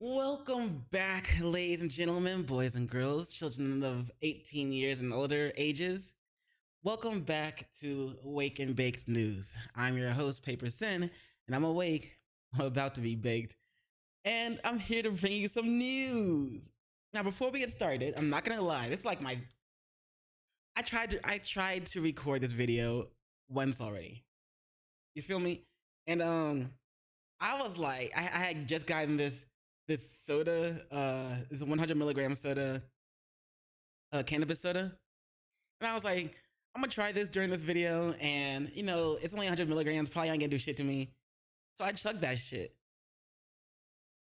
Welcome back, ladies and gentlemen, boys and girls, children of 18 years and older ages. Welcome back to Wake and Baked News. I'm your host, PaperSin, and I'm awake. I'm about to be baked, and I'm here to bring you some news. Now, before we get started, I'm not gonna lie. This is like my. I tried to record this video once already. You feel me? And I was like, I had just gotten this soda, this 100 milligram soda, cannabis soda, and I was like, I'm gonna try this during this video, and it's only 100 milligrams, probably ain't gonna do shit to me. So I chugged that shit.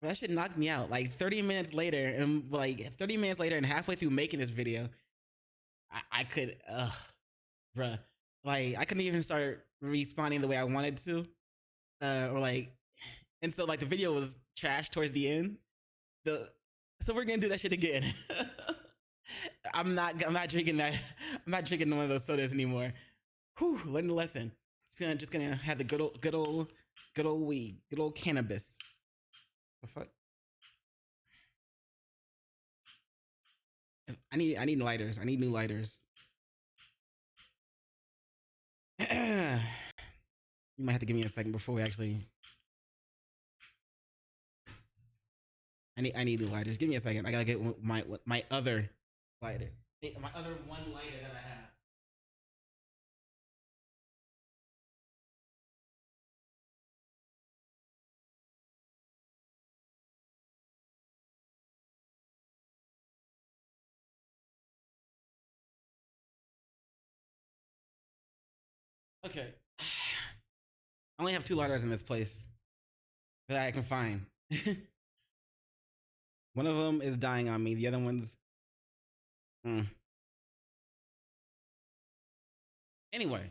That shit knocked me out. Like 30 minutes later, and halfway through making this video, I could, bruh, like I couldn't even start responding the way I wanted to, or like, and so like the video was trash towards the end. The So we're gonna do that shit again. I'm not drinking that. I'm not drinking none of those sodas anymore. Whew, learn the lesson. Just gonna have the good old weed, good old cannabis. The fuck? I need lighters. I need new lighters. You might have to give me a second before we actually. I need new lighters. Give me a second. I gotta get my other lighter. My other one lighter that I have. Okay. I only have two lighters in this place that I can find. One of them is dying on me. The other one's. Anyway.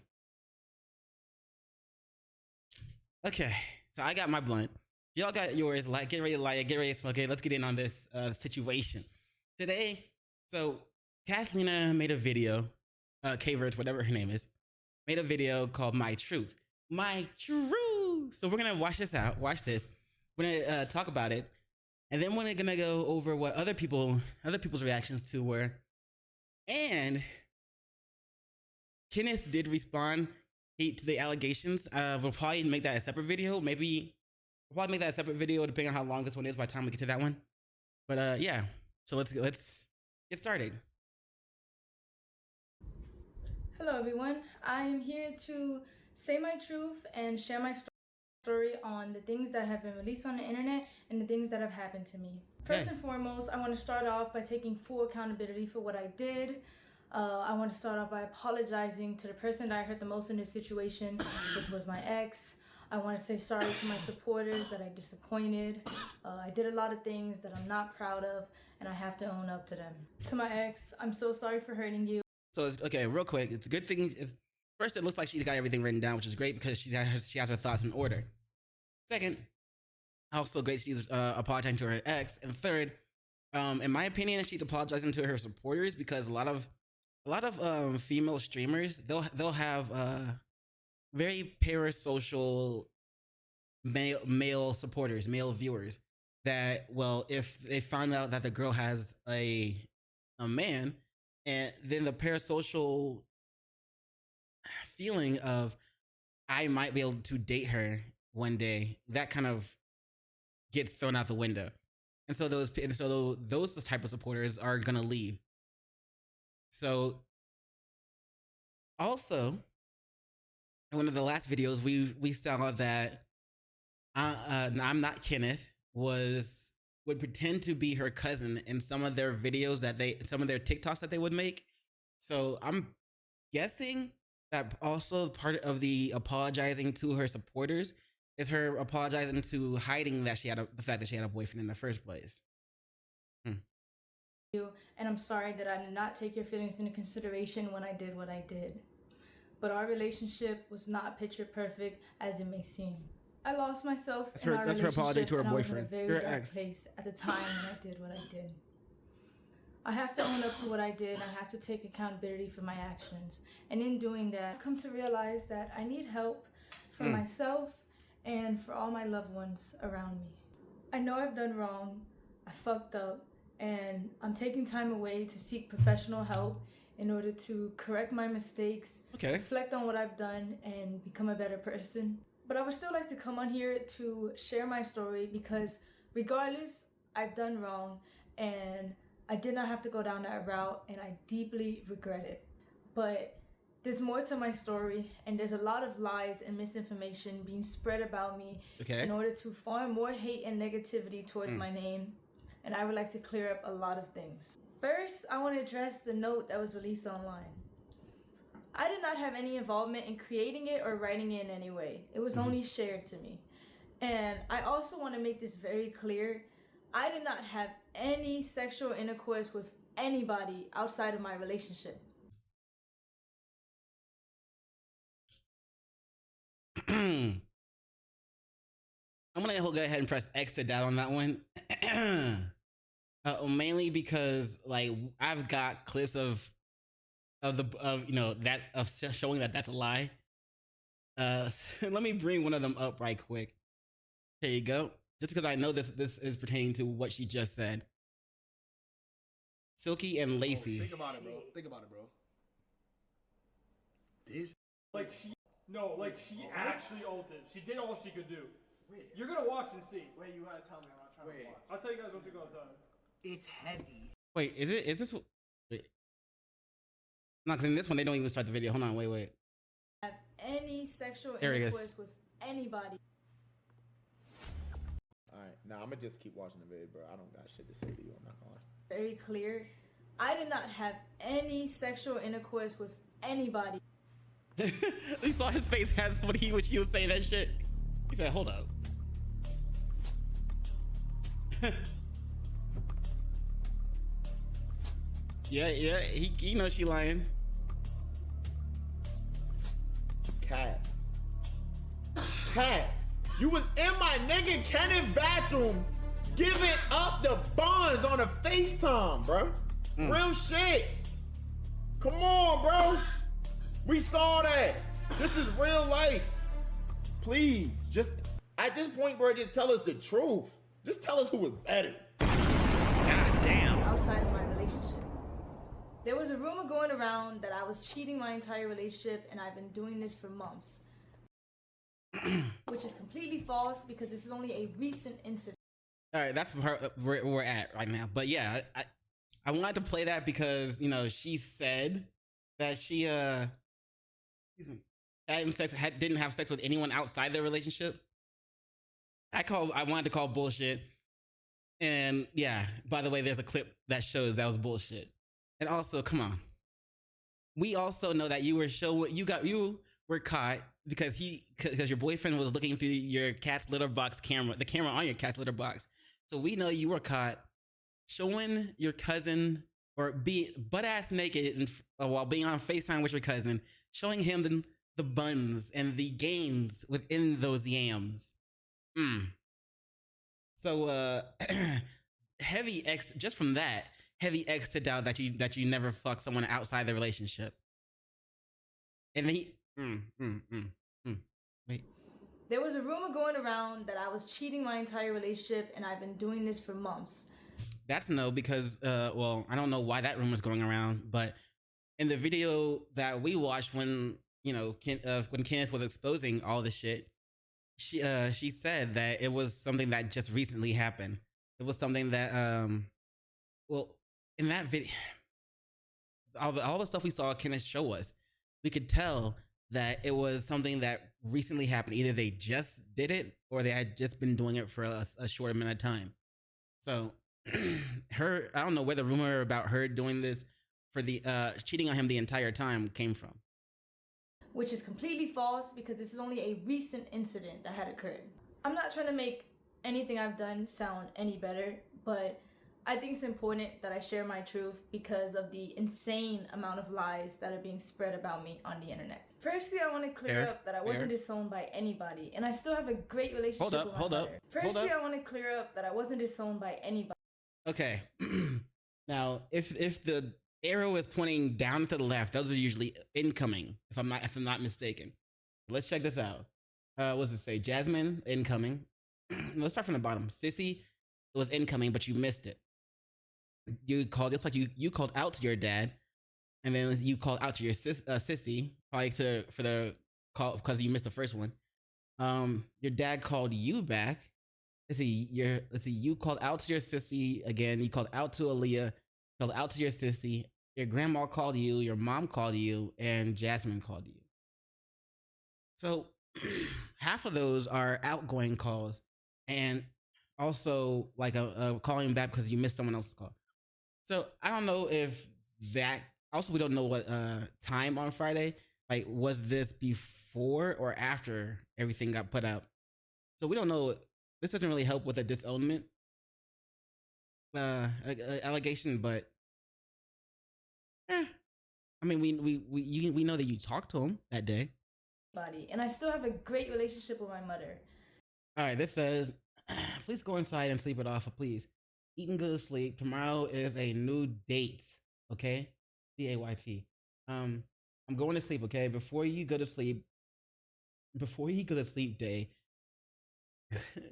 Okay. So I got my blunt. Y'all got yours. Like, get ready to light it. Get ready to smoke it. Let's get in on this situation. Today, so Kathelina made a video, K-Vert, whatever her name is, made a video called My Truth. My Truth. So we're going to watch this out. Watch this. We're going to talk about it. And then we're going to go over what other people's reactions to were. And Kenneth did respond to the allegations. We'll probably make that a separate video. Maybe we'll probably make that a separate video depending on how long this one is by the time we get to that one. But yeah. So let's get started. Hello everyone. I am here to say my truth and share my story on the things that have been released on the internet and the things that have happened to me. First and foremost, I want to start off by taking full accountability for what I did. I want to start off by apologizing to the person that I hurt the most in this situation, which was my ex. I want to say sorry to my supporters that I disappointed. I did a lot of things that I'm not proud of, and I have to own up to them. To my ex, I'm so sorry for hurting you. So it's okay, real quick. It's a good thing. First, it looks like she's got everything written down, which is great because she has her thoughts in order. Second, also great she's apologizing to her ex. And third, in my opinion, she's apologizing to her supporters because a lot of female streamers they'll have very parasocial male supporters, male viewers that, well, if they find out that the girl has a man, and then the parasocial feeling of I might be able to date her one day, that kind of gets thrown out the window. And so those type of supporters are gonna leave. So also, in one of the last videos, we saw that I'm Not Kenneth would pretend to be her cousin in some of their videos some of their TikToks that they would make. So I'm guessing that also part of the apologizing to her supporters is her apologizing to hiding that the fact that she had a boyfriend in the first place. And I'm sorry that I did not take your feelings into consideration when I did what I did. But our relationship was not picture perfect as it may seem. I lost myself in our relationship. That's her apology to her boyfriend. I was in a very dark place at the time when I did what I did. I have to own up to what I did. I have to take accountability for my actions. And in doing that, I've come to realize that I need help for myself and for all my loved ones around me. I know I've done wrong, I fucked up, and I'm taking time away to seek professional help in order to correct my mistakes, reflect on what I've done, and become a better person. But I would still like to come on here to share my story because regardless, I've done wrong and I did not have to go down that route and I deeply regret it. But there's more to my story and there's a lot of lies and misinformation being spread about me in order to farm more hate and negativity towards my name. And I would like to clear up a lot of things. First, I want to address the note that was released online. I did not have any involvement in creating it or writing it in any way. It was only shared to me. And I also want to make this very clear. I did not have any sexual intercourse with anybody outside of my relationship. I'm gonna go ahead and press X to doubt on that one. Mainly because like I've got clips of showing that that's a lie. Let me bring one of them up right quick. There you go. Just because I know this is pertaining to what she just said. Silky and Lacey. Think about it, bro. This she actually ulted. She did all she could do. Wait. You're gonna watch and see. Wait, you gotta tell me. I'm not trying to watch. I'll tell you guys once we go outside. It's heavy. Wait, is this? Wait. No, because in this one they don't even start the video. Hold on, wait. Have any sexual intercourse with anybody. Alright, now I'm gonna just keep watching the video, bro. I don't got shit to say to you. I'm not gonna lie. Very clear. I did not have any sexual intercourse with anybody. We saw his face as when she was saying that shit. He said, "Hold up." yeah, he knows she lying. Cat, you was in my nigga Kenneth bathroom giving up the buns on a FaceTime, bro. Real shit. Come on, bro. We saw that. This is real life. Please, just at this point, bro, just tell us the truth. Just tell us who was better. God damn. Outside of my relationship. There was a rumor going around that I was cheating my entire relationship and I've been doing this for months. Which is completely false because this is only a recent incident. All right, that's where we're at right now. But yeah, I wanted to play that because, you know, she said that she didn't have sex with anyone outside their relationship. I wanted to call bullshit. And yeah, by the way, there's a clip that shows that was bullshit. And also, come on. We also know that you were caught because your boyfriend was looking through your cat's litter box camera, the camera on your cat's litter box. So we know you were caught showing your cousin or be butt ass naked while being on FaceTime with your cousin, showing him the buns and the gains within those yams. So heavy X just from that, heavy X to doubt that you never fucked someone outside the relationship. And then wait. There was a rumor going around that I was cheating my entire relationship and I've been doing this for months. That's no, because well, I don't know why that rumor's going around, but in the video that we watched when, you know, when Kenneth was exposing all the shit, she said that it was something that just recently happened. It was something that well, in that video, all the stuff we saw Kenneth show us, we could tell that it was something that recently happened. Either they just did it or they had just been doing it for a short amount of time. So I don't know where the rumor about her doing this for the cheating on him the entire time came from. Which is completely false because this is only a recent incident that had occurred. I'm not trying to make anything I've done sound any better, but I think it's important that I share my truth because of the insane amount of lies that are being spread about me on the internet. Firstly, I want to clear up that I wasn't disowned by anybody, and I still have a great relationship with my mother. Firstly, I want to clear up that I wasn't disowned by anybody. Okay. Now, if the arrow is pointing down to the left, those are usually incoming, if I'm not mistaken. Let's check this out. What does it say? Jasmine, incoming. Let's start from the bottom. Sissy, it was incoming, but you missed it. You called. It's like you called out to your dad, and then you called out to your sissy, probably for the call because you missed the first one. Your dad called you back. Let's see, you called out to your sissy again. You called out to Aaliyah, called out to your sissy. Your grandma called you, your mom called you, and Jasmine called you. So half of those are outgoing calls, and also like a calling back because you missed someone else's call. So I don't know if that. Also, we don't know what time on Friday. Like, was this before or after everything got put out? So we don't know. This doesn't really help with a disownment allegation, but I mean, we know that you talked to him that day. And I still have a great relationship with my mother. All right, this says, please go inside and sleep it off, please. Eat and go to sleep. Tomorrow is a new date, okay? DAYT. I'm going to sleep, okay? Before you go to sleep day,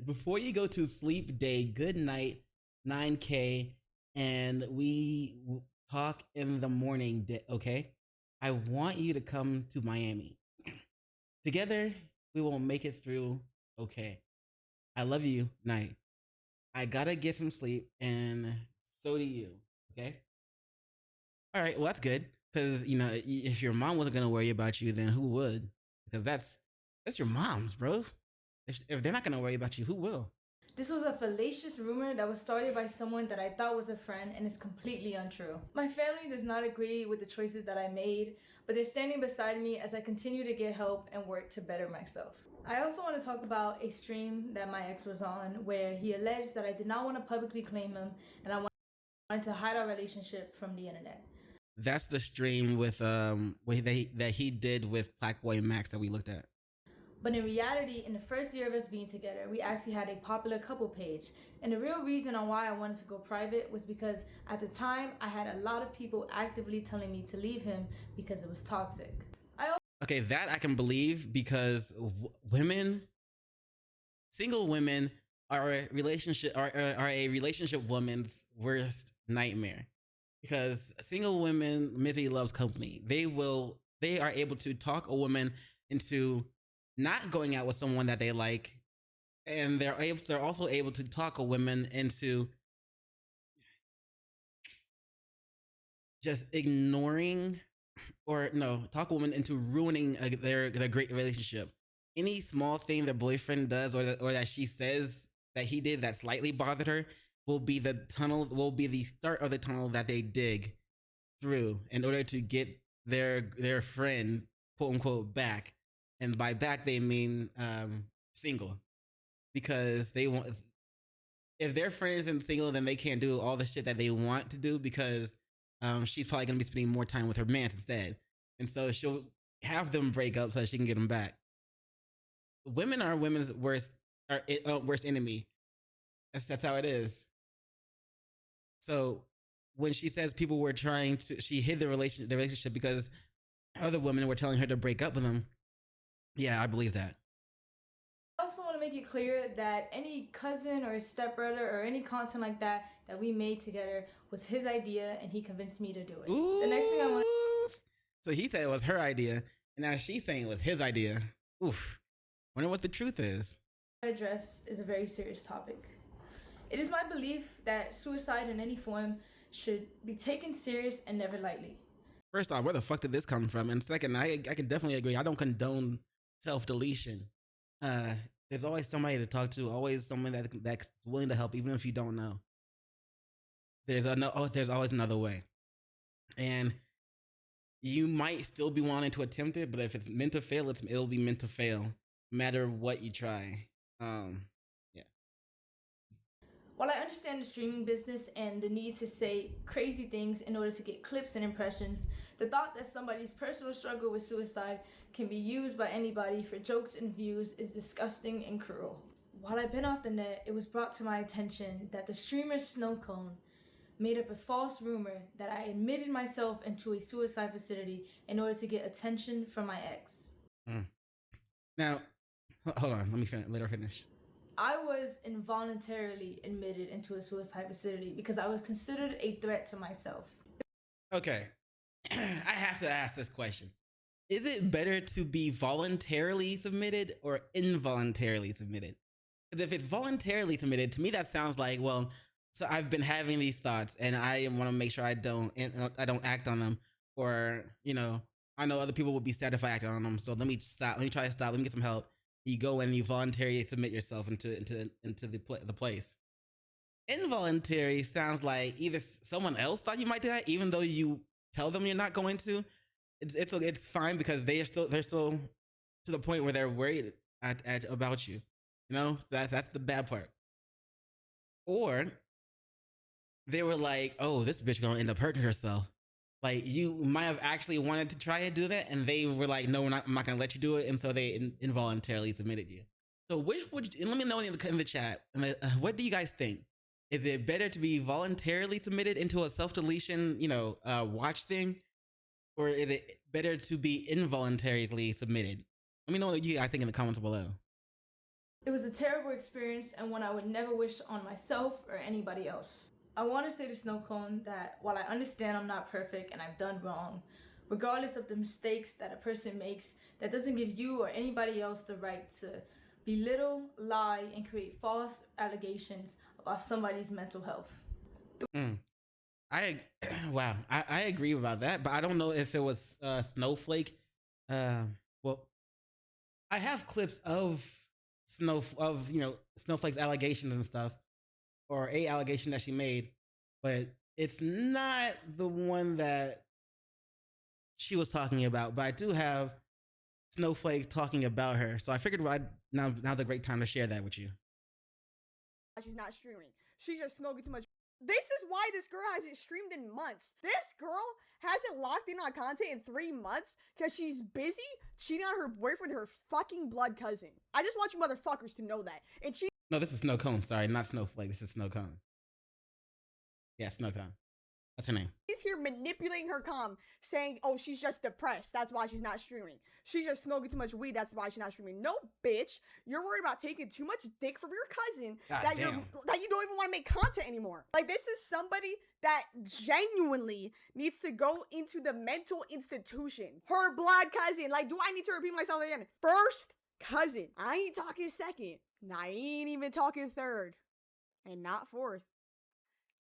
before you go to sleep day, good night, 9K, and we talk in the morning, okay? I want you to come to Miami. Together, we will make it through, okay? I love you, night. I gotta get some sleep, and so do you, okay? All right, well, that's good, because, if your mom wasn't gonna worry about you, then who would? Because that's your mom's, bro. If they're not gonna worry about you, who will? This was a fallacious rumor that was started by someone that I thought was a friend and is completely untrue. My family does not agree with the choices that I made, but they're standing beside me as I continue to get help and work to better myself. I also want to talk about a stream that my ex was on where he alleged that I did not want to publicly claim him and I wanted to hide our relationship from the internet. That's the stream with that he did with Black Boy Max that we looked at. But in reality, in the first year of us being together, we actually had a popular couple page. And the real reason on why I wanted to go private was because at the time, I had a lot of people actively telling me to leave him because it was toxic. Okay, that I can believe because single women are a relationship woman's worst nightmare. Because single women, misery loves company. They are able to talk a woman into not going out with someone that they like, and they're also able to talk a woman into just ignoring, talk a woman into ruining their great relationship. Any small thing their boyfriend does or that she says that he did that slightly bothered her will be the start of the tunnel that they dig through in order to get their friend, quote unquote, back. And by back, they mean single. Because they want, if their friend isn't single, then they can't do all the shit that they want to do because she's probably going to be spending more time with her man instead. And so she'll have them break up so that she can get them back. Women are women's worst enemy. That's how it is. So when she says people were she hid the relationship because other women were telling her to break up with him. Yeah, I believe that. I also want to make it clear that any cousin or stepbrother or any content like that we made together was his idea and he convinced me to do it. Ooh. The next thing I want. So he said it was her idea, and now she's saying it was his idea. Oof. Wonder what the truth is. Address is a very serious topic. It is my belief that suicide in any form should be taken serious and never lightly. First off, where the fuck did this come from? And second, I can definitely agree. I don't condone self-deletion. There's always somebody to talk to, always someone that's willing to help, even if you don't know. There's always another way. And you might still be wanting to attempt it, but if it's meant to fail, it'll be meant to fail, no matter what you try. Yeah. While I understand the streaming business and the need to say crazy things in order to get clips and impressions, the thought that somebody's personal struggle with suicide can be used by anybody for jokes and views is disgusting and cruel. While I've been off the net, it was brought to my attention that the streamer Snowcone made up a false rumor that I admitted myself into a suicide facility in order to get attention from my ex. Now, hold on, let her finish. I was involuntarily admitted into a suicide facility because I was considered a threat to myself. Okay. I have to ask this question. Is it better to be voluntarily submitted or involuntarily submitted? Because if it's voluntarily submitted, to me that sounds like, well, so I've been having these thoughts and I want to make sure I don't act on them, or I know other people would be sad if I acted on them, so let me stop. Let me try to stop. Let me get some help. You go in and you voluntarily submit yourself into the place. Involuntary sounds like either someone else thought you might do that, even though you tell them you're not going to. It's fine because they're still to the point where they're worried about you. That's the bad part. Or they were like, oh, this bitch gonna end up hurting herself. Like, you might have actually wanted to try and do that, and they were like, no, I'm not gonna let you do it, and so they involuntarily submitted you. So which would you, let me know in the chat, what do you guys think? Is it better to be voluntarily submitted into a self-deletion, watch thing? Or is it better to be involuntarily submitted? Let me know what you guys think in the comments below. It was a terrible experience and one I would never wish on myself or anybody else. I want to say to Snow Cone that while I understand I'm not perfect and I've done wrong, regardless of the mistakes that a person makes, that doesn't give you or anybody else the right to belittle, lie, and create false allegations about somebody's mental health. Wow, I agree about that, but I don't know if it was Snowflake. Well, I have clips of Snowflake's allegations and stuff, or a allegation that she made, but it's not the one that she was talking about. But I do have Snowflake talking about her, so I figured now's a great time to share that with you. She's not streaming. She's just smoking too much. This is why this girl hasn't streamed in months. This girl hasn't locked in on content in 3 months because she's busy cheating on her boyfriend, her fucking blood cousin. I just want you motherfuckers to know that. And she— No, this is Snow Cone. Sorry, not Snowflake. This is Snow Cone. Yeah, Snow Cone. That's her name. He's here manipulating her comm, saying, oh, she's just depressed. That's why she's not streaming. She's just smoking too much weed. That's why she's not streaming. No, bitch. You're worried about taking too much dick from your cousin that you don't even want to make content anymore. Like, this is somebody that genuinely needs to go into the mental institution. Her blood cousin. Like, do I need to repeat myself again? First cousin. I ain't talking second. I ain't even talking third. And not fourth.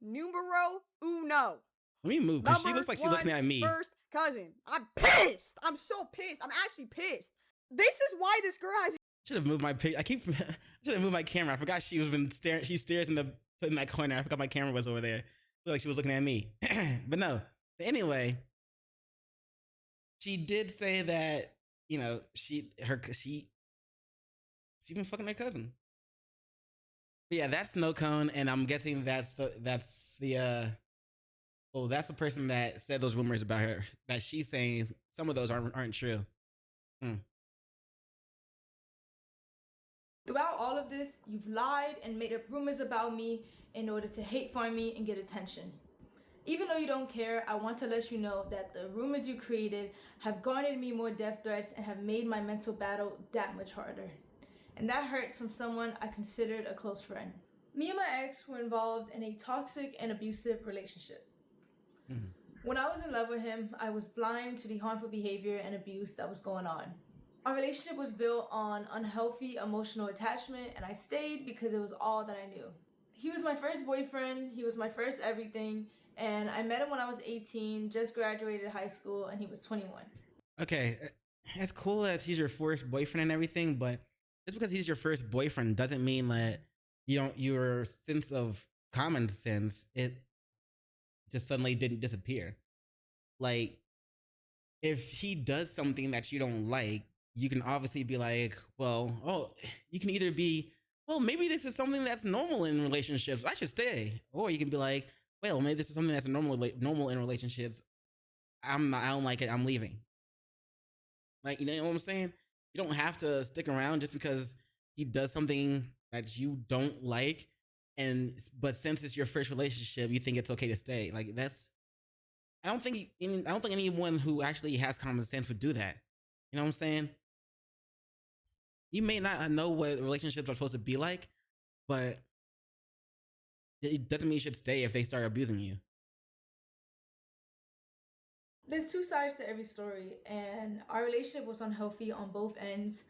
Numero uno. Let me move, because she looks like she's looking at me. First cousin. I'm pissed. I'm so pissed. I'm actually pissed. This is why this girl has— Should have moved my pic. Should have moved my camera. I forgot she was been staring. She stares in that corner. I forgot my camera was over there. Looked like she was looking at me. But no. But anyway, she did say that she been fucking her cousin. But yeah, that's Snow Cone, and I'm guessing that's the person that said those rumors about her, that she's saying some of those aren't true. Throughout all of this, you've lied and made up rumors about me in order to hate farm me and get attention. Even though you don't care, I want to let you know that the rumors you created have garnered me more death threats and have made my mental battle that much harder. And that hurts from someone I considered a close friend. Me and my ex were involved in a toxic and abusive relationship. When I was in love with him, I was blind to the harmful behavior and abuse that was going on. Our relationship was built on unhealthy emotional attachment, and I stayed because it was all that I knew. He was my first boyfriend, he was my first everything, and I met him when I was 18, just graduated high school, and he was 21. Okay, it's cool that he's your first boyfriend and everything, but just because he's your first boyfriend doesn't mean that your sense of common sense, it just suddenly didn't disappear. Like, if he does something that you don't like, you can obviously be like, you can either be, well, maybe this is something that's normal in relationships, I should stay. Or you can be like, well, maybe this is something that's normal in relationships, I don't like it, I'm leaving. Like, you know what I'm saying? You don't have to stick around just because he does something that you don't like, but since it's your first relationship, you think it's okay to stay. Like, I don't think anyone who actually has common sense would do that. You know what I'm saying? You may not know what relationships are supposed to be like, but it doesn't mean you should stay if they start abusing you. There's two sides to every story, and our relationship was unhealthy on both ends.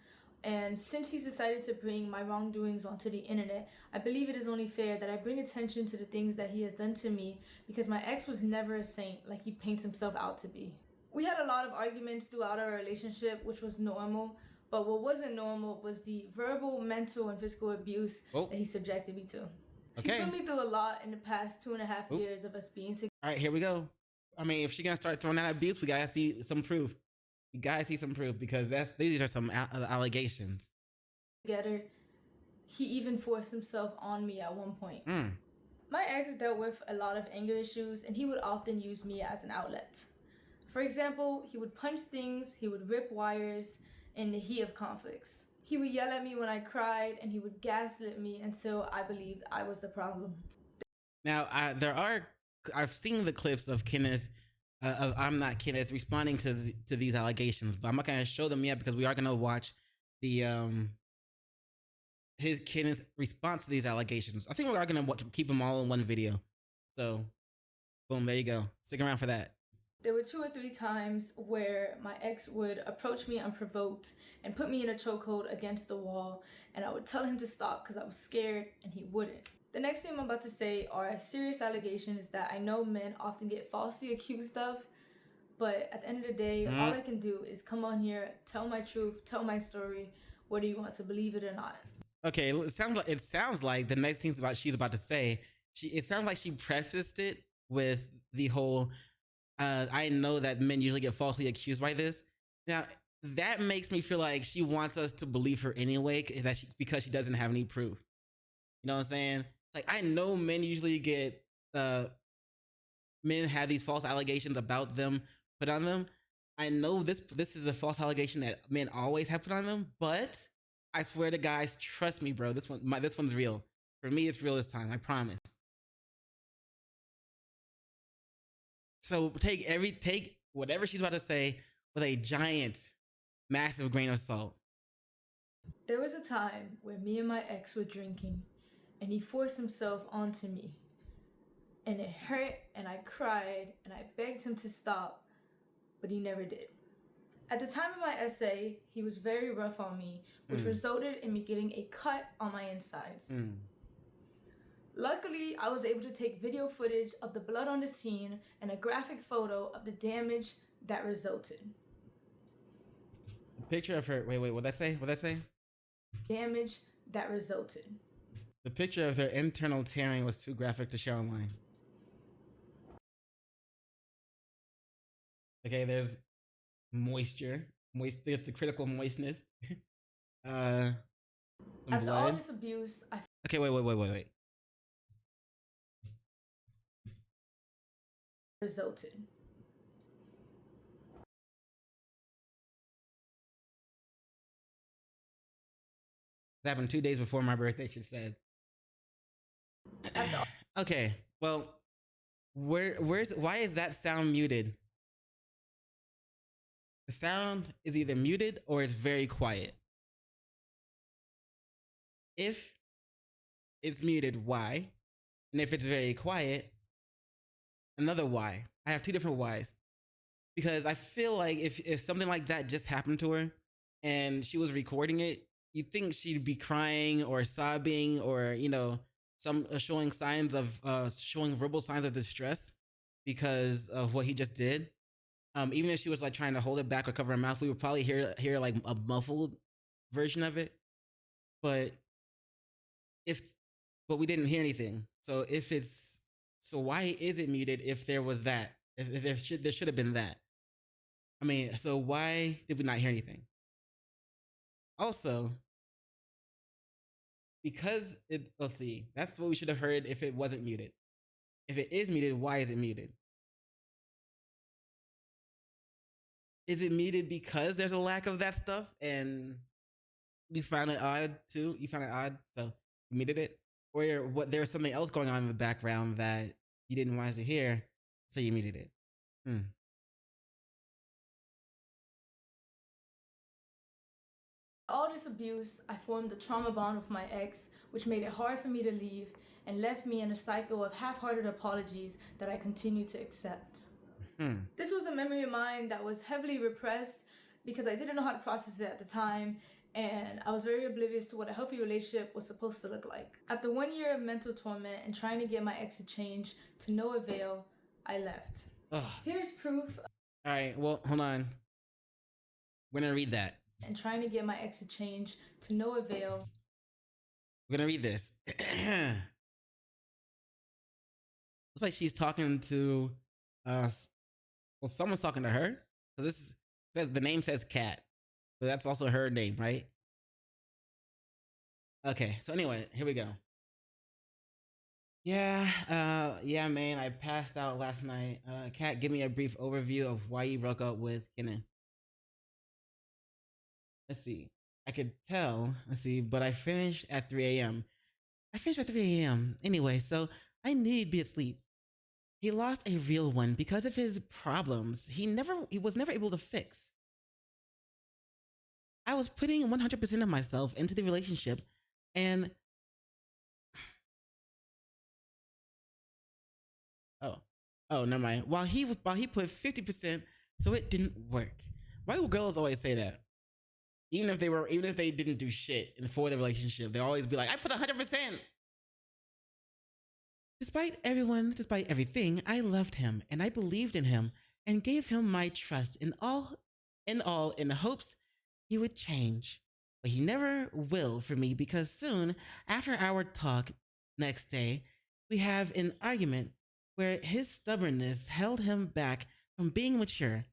And since he's decided to bring my wrongdoings onto the internet, I believe it is only fair that I bring attention to the things that he has done to me, because my ex was never a saint like he paints himself out to be. We had a lot of arguments throughout our relationship, which was normal, but what wasn't normal was the verbal, mental, and physical abuse that he subjected me to. Okay. He put me through a lot in the past 2.5 years of us being together. All right, here we go. I mean, if she's gonna start throwing out abuse, we gotta see some proof. You gotta see some proof, because these are some allegations. Together, he even forced himself on me at one point. My ex dealt with a lot of anger issues, and he would often use me as an outlet. For example, he would punch things, he would rip wires in the heat of conflicts. He would yell at me when I cried, and he would gaslit me until I believed I was the problem. Now, I've seen the clips of Kenneth, of I'm Not Kenneth, responding to these allegations, but I'm not gonna show them yet because we are gonna watch the his Kenneth's response to these allegations. I think we are gonna keep them all in one video. So, boom, there you go. Stick around for that. There were 2 or 3 times where my ex would approach me unprovoked and put me in a chokehold against the wall, and I would tell him to stop because I was scared, and he wouldn't. The next thing I'm about to say are serious allegations that I know men often get falsely accused of, but at the end of the day, all I can do is come on here, tell my truth, tell my story, whether you want to believe it or not. Okay, it sounds like the next thing she's about to say, it sounds like she prefaced it with the whole, I know that men usually get falsely accused by this. Now, that makes me feel like she wants us to believe her anyway, because she doesn't have any proof. You know what I'm saying? It's like, I know men usually get, men have these false allegations about them put on them. I know this is a false allegation that men always have put on them, but I swear to guys, trust me, bro. This one's real. For me, it's real this time. I promise. So take whatever she's about to say with a giant, massive grain of salt. There was a time where me and my ex were drinking, and he forced himself onto me. And it hurt, and I cried, and I begged him to stop, but he never did. At the time of my essay, he was very rough on me, which resulted in me getting a cut on my insides. Luckily, I was able to take video footage of the blood on the scene and a graphic photo of the damage that resulted. Picture of her, wait, what'd I say? Damage that resulted. The picture of their internal tearing was too graphic to share online. Okay, there's moisture. There's the critical moistness. After blood. all this abuse, Okay, wait. Resulted. It happened 2 days before my birthday, she said. Okay, well, why is that sound muted? The sound is either muted or it's very quiet. If it's muted, why? And if it's very quiet, another why. I have 2 different whys. Because I feel like if something like that just happened to her and she was recording it, you'd think she'd be crying or sobbing or, showing verbal signs of distress because of what he just did. Even if she was like trying to hold it back or cover her mouth, we would probably hear like a muffled version of it. But we didn't hear anything. So why is it muted if there was that? If there should have been that. I mean, so why did we not hear anything? Also, because let's see, that's what we should have heard if it wasn't muted. If it is muted, why is it muted? Is it muted because there's a lack of that stuff and you found it odd too? You found it odd, so you muted it? Or there was something else going on in the background that you didn't want us to hear, so you muted it? All this abuse, I formed a trauma bond with my ex, which made it hard for me to leave and left me in a cycle of half-hearted apologies that I continue to accept. This was a memory of mine that was heavily repressed because I didn't know how to process it at the time, and I was very oblivious to what a healthy relationship was supposed to look like. After 1 year of mental torment and trying to get my ex to change to no avail, I left. Ugh. Here's proof. All right, well, hold on. We're gonna read that. And trying to get my ex to change to no avail. We're gonna read this. Looks like she's talking to well, someone's talking to her. So this says the name says Kat. So that's also her name, right? Okay, so anyway, here we go. Yeah, man, I passed out last night. Kat, give me a brief overview of why you broke up with Kenneth. Let's see. I could tell. Let's see, but I finished at 3 a.m. Anyway, so I need to be asleep. He lost a real one because of his problems he was never able to fix. I was putting 100% of myself into the relationship, and oh, never mind. While he put 50%, so it didn't work. Why do girls always say that? Even if they didn't do shit for the relationship, they always be like, I put 100%. Despite everything, I loved him and I believed in him and gave him my trust in the hopes he would change. But he never will for me because soon after our talk next day, we have an argument where his stubbornness held him back from being mature.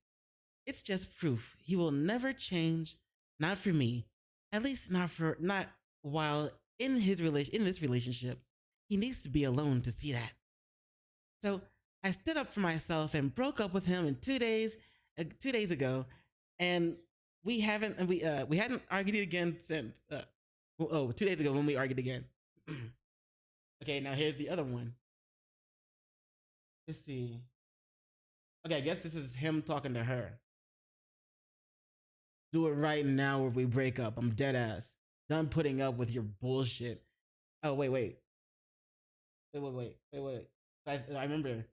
It's just proof he will never change, not for me, at least not while in this relationship. He needs to be alone to see that. So I stood up for myself and broke up with him 2 days ago, and we hadn't argued again since. 2 days ago when we argued again. Okay, now here's the other one. Let's see. Okay, I guess this is him talking to her. Do it right now or we break up. I'm dead ass. Done putting up with your bullshit. Oh, wait. I remember.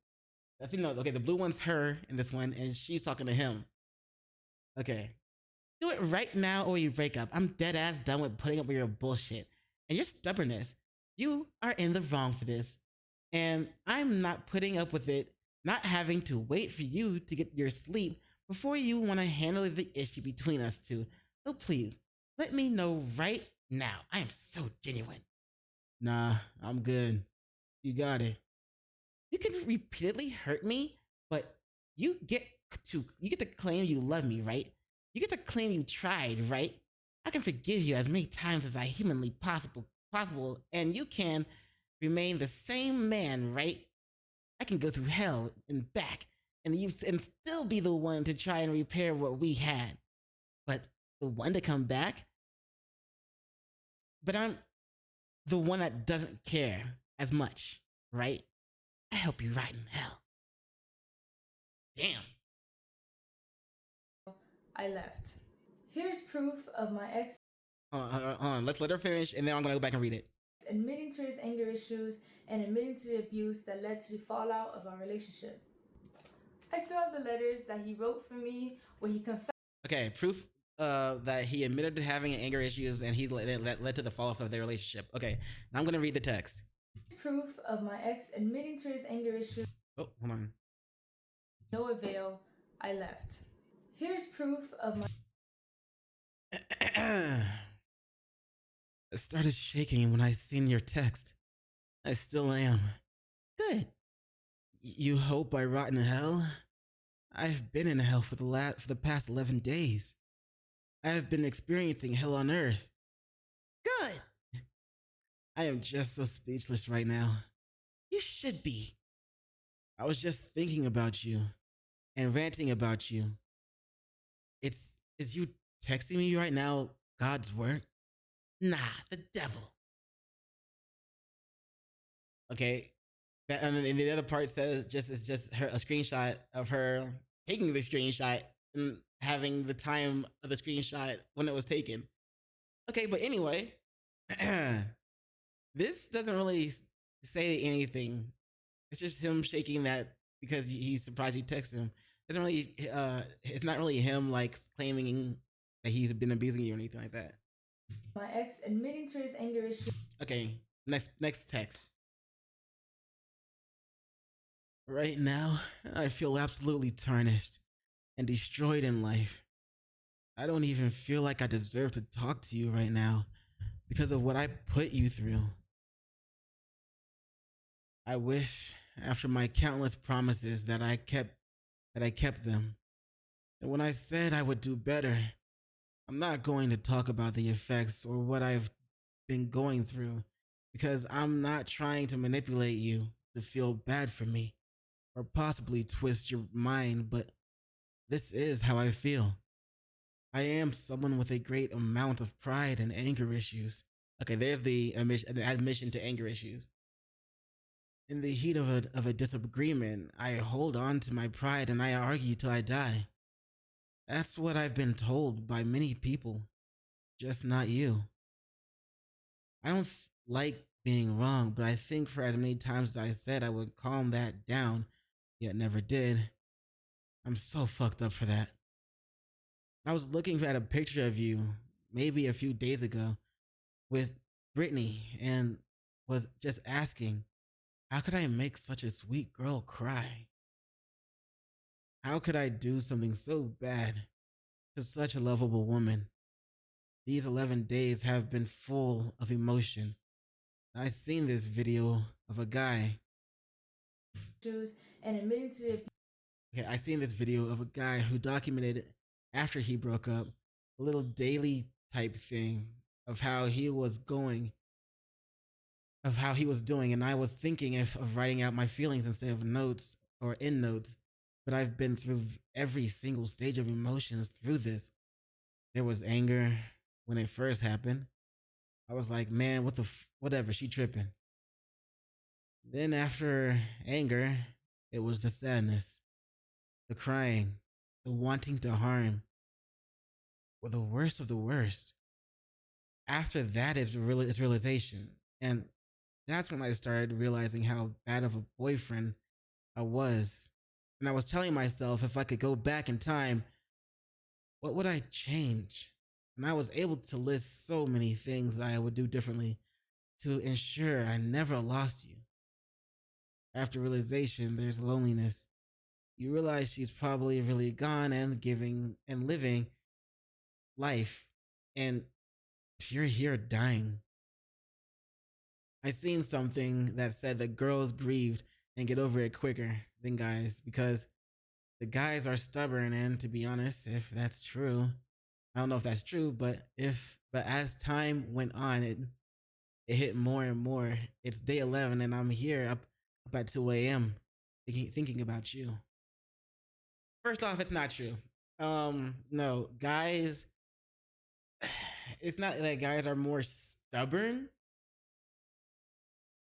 I think, no, okay, the blue one's her in this one, and she's talking to him. Okay. Do it right now or you break up. I'm dead ass done with putting up with your bullshit. And your stubbornness. You are in the wrong for this. And I'm not putting up with it, not having to wait for you to get your sleep before you want to handle the issue between us two. So please, let me know right now. I am so genuine. Nah, I'm good. You got it. You can repeatedly hurt me, but you get to claim you love me, right? You get to claim you tried, right? I can forgive you as many times as I humanly possible, and you can remain the same man, right? I can go through hell and back, and still be the one to try and repair what we had. But the one to come back? But I'm the one that doesn't care as much, right? I hope you rot in hell. Damn. I left. Here's proof of my ex. Hold on. Let's let her finish, and then I'm gonna go back and read it. Admitting to his anger issues and admitting to the abuse that led to the fallout of our relationship. I still have the letters that he wrote for me where he confessed. Okay, proof that he admitted to having anger issues and that led to the fallout of their relationship. Okay, now I'm gonna read the text. Proof of my ex admitting to his anger issues. Oh, hold on. No avail. I left. Here's proof of my. I started shaking when I seen your text. I still am. Good. You hope I rot in hell? I've been in hell for the past 11 days. I have been experiencing hell on earth. Good. I am just so speechless right now. You should be. I was just thinking about you and ranting about you. Is you texting me right now God's work? Nah, the devil. Okay. And then the other part says it's just her a screenshot of her taking the screenshot and having the time of the screenshot when it was taken. Okay, but anyway, this doesn't really say anything. It's just him shaking that because he's surprised you text him. It's really, it's not really him like claiming that he's been abusing you or anything like that. My ex admitting to his anger issue. Okay, next text. Right now, I feel absolutely tarnished and destroyed in life. I don't even feel like I deserve to talk to you right now because of what I put you through. I wish, after my countless promises, that I kept them. And when I said I would do better, I'm not going to talk about the effects or what I've been going through because I'm not trying to manipulate you to feel bad for me or possibly twist your mind, but this is how I feel. I am someone with a great amount of pride and anger issues. Okay, there's the admission to anger issues. In the heat of a disagreement, I hold on to my pride and I argue till I die. That's what I've been told by many people, just not you. I don't like being wrong, but I think for as many times as I said I would calm that down, yet never did. I'm so fucked up for that. I was looking at a picture of you maybe a few days ago with Brittany and was just asking, how could I make such a sweet girl cry? How could I do something so bad to such a lovable woman? These 11 days have been full of emotion. I've seen this video of a guy. And admitting to it. Okay, I seen this video of a guy who documented after he broke up a little daily type thing of how he was doing, and I was thinking of writing out my feelings instead of notes or in notes, but I've been through every single stage of emotions through this. There was anger when it first happened. I was like, man, whatever, she tripping. Then after anger, it was the sadness, the crying, the wanting to harm, or the worst of the worst. After that is realization. And that's when I started realizing how bad of a boyfriend I was. And I was telling myself if I could go back in time, what would I change? And I was able to list so many things that I would do differently to ensure I never lost you. After realization, there's loneliness. You realize she's probably really gone and living life, and you're here dying. I seen something that said that girls grieved and get over it quicker than guys because the guys are stubborn, and to be honest, if that's true, I don't know if that's true, but as time went on, it hit more and more. It's day 11 and I'm here up at 2 a.m. thinking about you. First off, it's not true. No, guys, it's not that guys are more stubborn.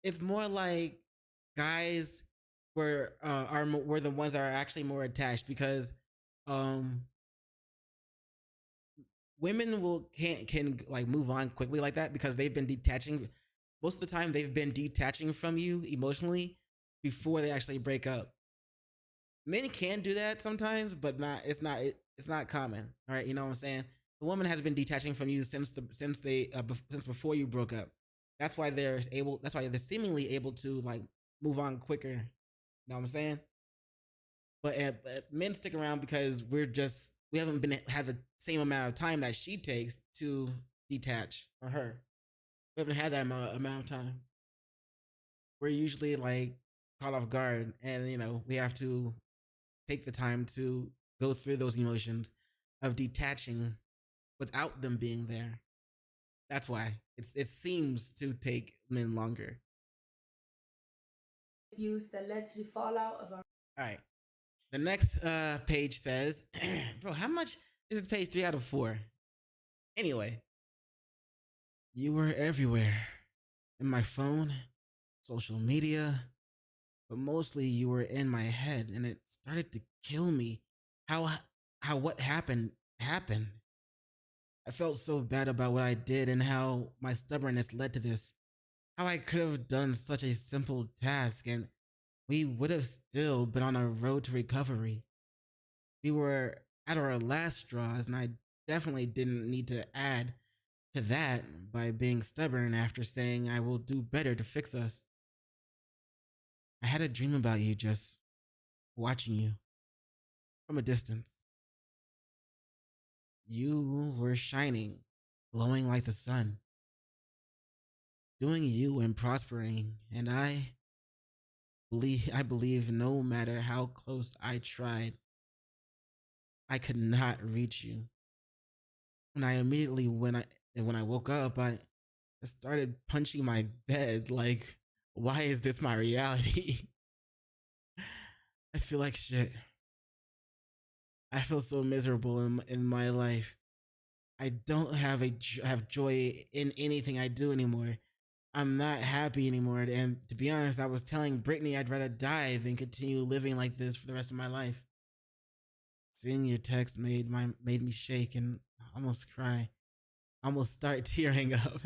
It's more like guys were the ones that are actually more attached because women can like move on quickly like that because they've been detaching. Most of the time, they've been detaching from you emotionally before they actually break up. Men can do that sometimes, but it's not common. All right, you know what I'm saying? The woman has been detaching from you since before you broke up. That's why they're seemingly able to like move on quicker. You know what I'm saying? But men stick around because we haven't had the same amount of time that she takes to detach, or her. We haven't had that amount of time. We're usually like caught off guard, and we have to take the time to go through those emotions of detaching without them being there. That's why it seems to take men longer. Abuse that led to the fallout of our. All right. The next page says, bro, how much is this page 3 out of 4? Anyway, you were everywhere. In my phone, social media, but mostly you were in my head, and it started to kill me. How what happened. I I felt so bad about what I did and how my stubbornness led to this. How I could have done such a simple task and we would have still been on a road to recovery. We were at our last straws, and I definitely didn't need to add to that by being stubborn after saying I will do better to fix us. I had a dream about you, just watching you from a distance. You were shining, glowing like the sun, doing you and prospering, and I believe no matter how close I tried, I could not reach you. And I immediately when I woke up, I started punching my bed like, why is this my reality? I feel like shit. I feel so miserable in my life. I don't have joy in anything I do anymore. I'm not happy anymore. And to be honest, I was telling Brittany I'd rather die than continue living like this for the rest of my life. Seeing your text made me shake and almost cry. Almost start tearing up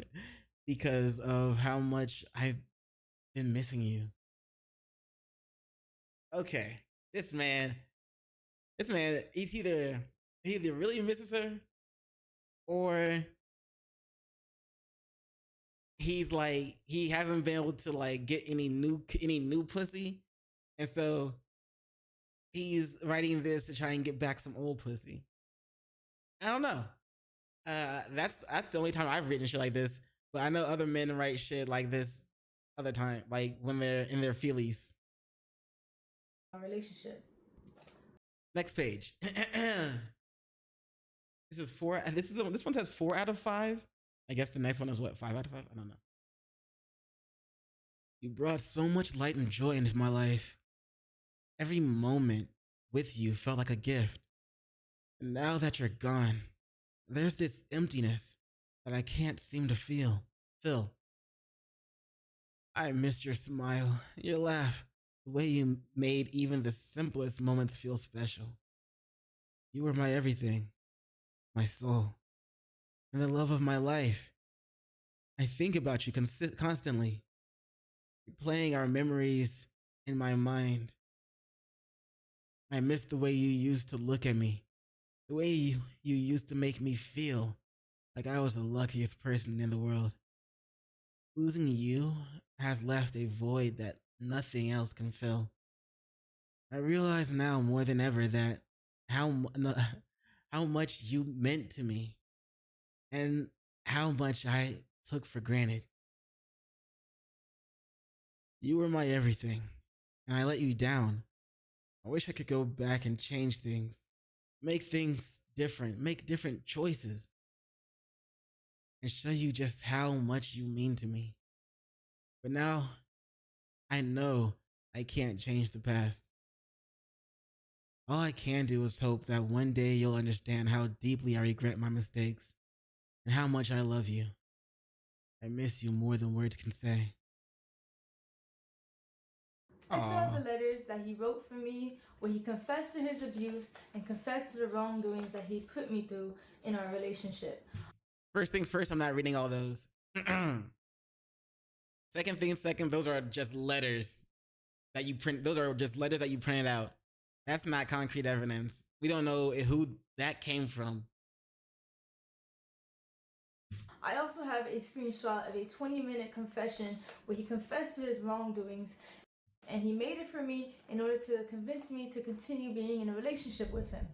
because of how much I've been missing you. Okay, this man, he either really misses her or he's like he hasn't been able to like get any new pussy, and so he's writing this to try and get back some old pussy. I don't know. That's the only time I've written shit like this. But I know other men write shit like this other time, like when they're in their feelies. Relationship. Next page. This one says 4 out of 5. I guess the next one is what, 5 out of 5? I don't know. You brought so much light and joy into my life. Every moment with you felt like a gift. And now that you're gone, there's this emptiness that I can't seem to fill. I miss your smile, your laugh, the way you made even the simplest moments feel special. You were my everything, my soul, and the love of my life. I think about you constantly, replaying our memories in my mind. I miss the way you used to look at me, the way you used to make me feel like I was the luckiest person in the world. Losing you has left a void that nothing else can fill. I realize now more than ever that how much you meant to me and how much I took for granted. You were my everything, and I let you down. I wish I could go back and change things, make things different, make different choices, and show you just how much you mean to me. But now, I know I can't change the past. All I can do is hope that one day you'll understand how deeply I regret my mistakes and how much I love you. I miss you more than words can say. I still have the letters that he wrote for me where he confessed to his abuse and confessed to the wrongdoings that he put me through in our relationship. First things first, I'm not reading all those. Second things second, those are just letters that you print. Those are just letters that you printed out. That's not concrete evidence. We don't know who that came from. I also have a screenshot of a 20-minute confession where he confessed to his wrongdoings, and he made it for me in order to convince me to continue being in a relationship with him.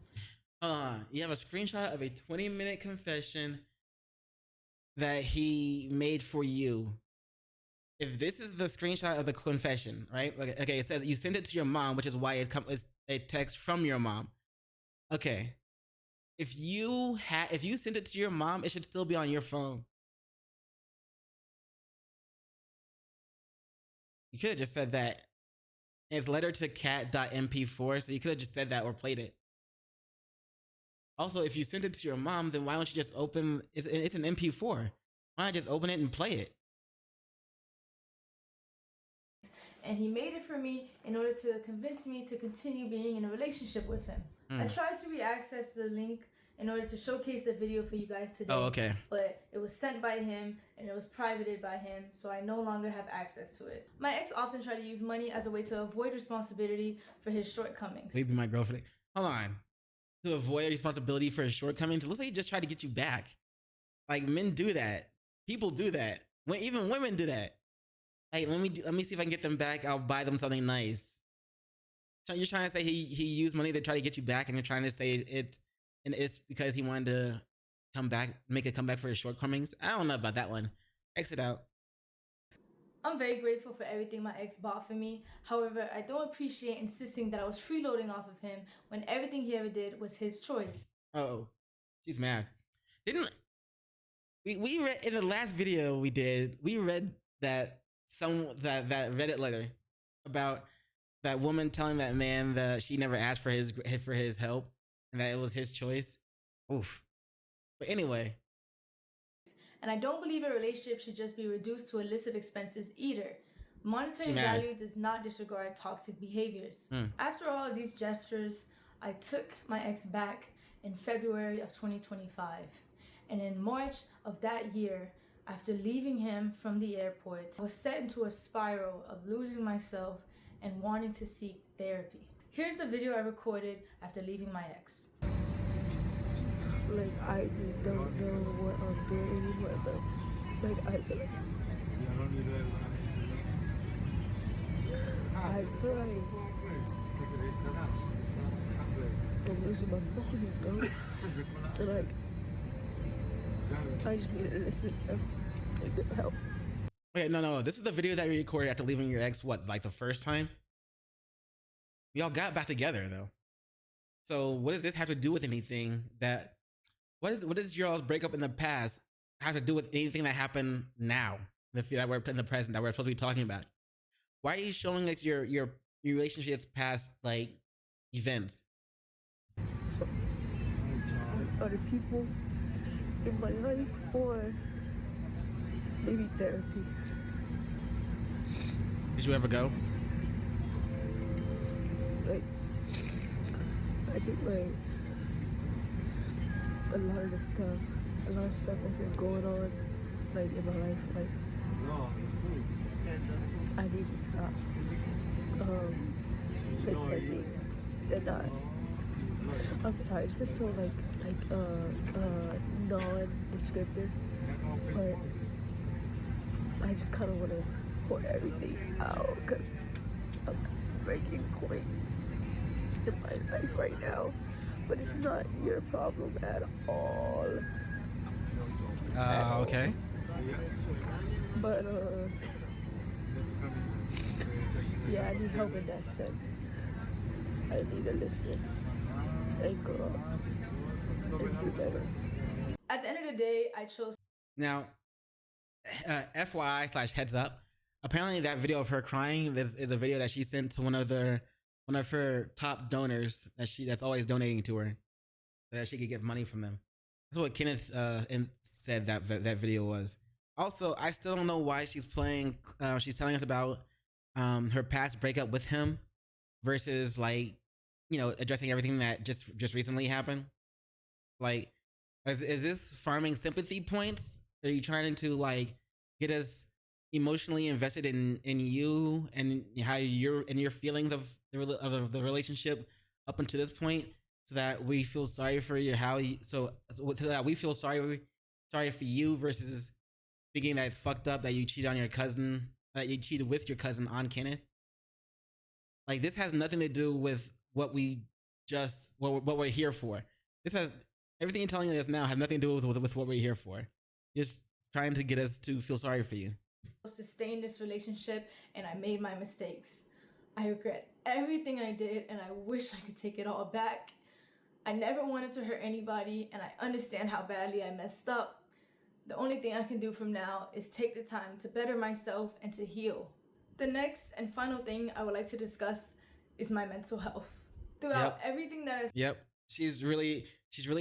You have a screenshot of a 20-minute confession that he made for you. If this is the screenshot of the confession, right? Okay, it says you sent it to your mom, which is why it's a text from your mom. Okay. If you sent it to your mom, it should still be on your phone. You could have just said that. It's letter to cat.mp4, so you could have just said that or played it. Also, if you sent it to your mom, then why don't you just open it's an MP4. Why not just open it and play it? And he made it for me in order to convince me to continue being in a relationship with him. I tried to re-access the link in order to showcase the video for you guys today. Oh, okay. But it was sent by him and it was privated by him, so I no longer have access to it. My ex often tried to use money as a way to avoid responsibility for his shortcomings. Maybe my girlfriend. Hold on. To avoid responsibility for his shortcomings, it looks like he just tried to get you back. Like, men do that. People do that. Even women do that. Like, let me see if I can get them back. I'll buy them something nice. So you're trying to say he used money to try to get you back, and you're trying to say it's because he wanted to come back, make a comeback for his shortcomings. I don't know about that one. Exit out. I'm very grateful for everything my ex bought for me. However, I don't appreciate insisting that I was freeloading off of him when everything he ever did was his choice. Oh, she's mad. Didn't we read in the last video we did? We read that that Reddit letter about that woman telling that man that she never asked for his help and that it was his choice. Oof. But anyway. And I don't believe a relationship should just be reduced to a list of expenses either. Monetary value does not disregard toxic behaviors. After all of these gestures, I took my ex back in February of 2025. And in March of that year, after leaving him from the airport, I was set into a spiral of losing myself and wanting to seek therapy. Here's the video I recorded after leaving my ex. Like, I just don't know what I'm doing anymore, but like, I feel like I'm losing my mind, bro. And like, I just need to listen and get help. Okay, no. This is the video that you recorded after leaving your ex, what, like the first time? Y'all got back together, though. So what does this have to do with anything that... What does y'all's breakup in the past have to do with anything that happened now? That we're in the present, that we're supposed to be talking about? Why are you showing us your relationship's past, like, events? Other people in my life, or maybe therapy. Did you ever go? Like, I think like a lot of stuff that's been going on, like in my life, like I need to stop pretending and not. I'm sorry, this is so like non-descriptive, but I just kind of want to pour everything out because I'm breaking point in my life right now. But it's not your problem at all. Okay. But yeah, I need help in that sense. I need to listen and grow up and do better. At the end of the day, I chose... Now, FYI/heads up, apparently that video of her crying is a video that she sent to one of her top donors that's always donating to her, so that she could get money from them. That's what Kenneth said that video was. Also, I still don't know why she's telling us about her past breakup with him versus, like, you know, addressing everything that just recently happened. Like, is this farming sympathy points? Are you trying to, like, get us emotionally invested in you and how your feelings of the relationship up until this point, so that we feel sorry for you, so that we feel sorry for you, versus thinking that it's fucked up that you cheated on your cousin, that you cheated with your cousin on Kenneth? Like, this has nothing to do with what we're here for. This has everything you're telling us now has nothing to do with what we're here for. Just trying to get us to feel sorry for you. To stay in this relationship, and I made my mistakes. I regret everything I did, and I wish I could take it all back. I never wanted to hurt anybody, and I understand how badly I messed up. The only thing I can do from now is take the time to better myself and to heal. The next and final thing I would like to discuss is my mental health. Throughout everything that is... Yep. She's really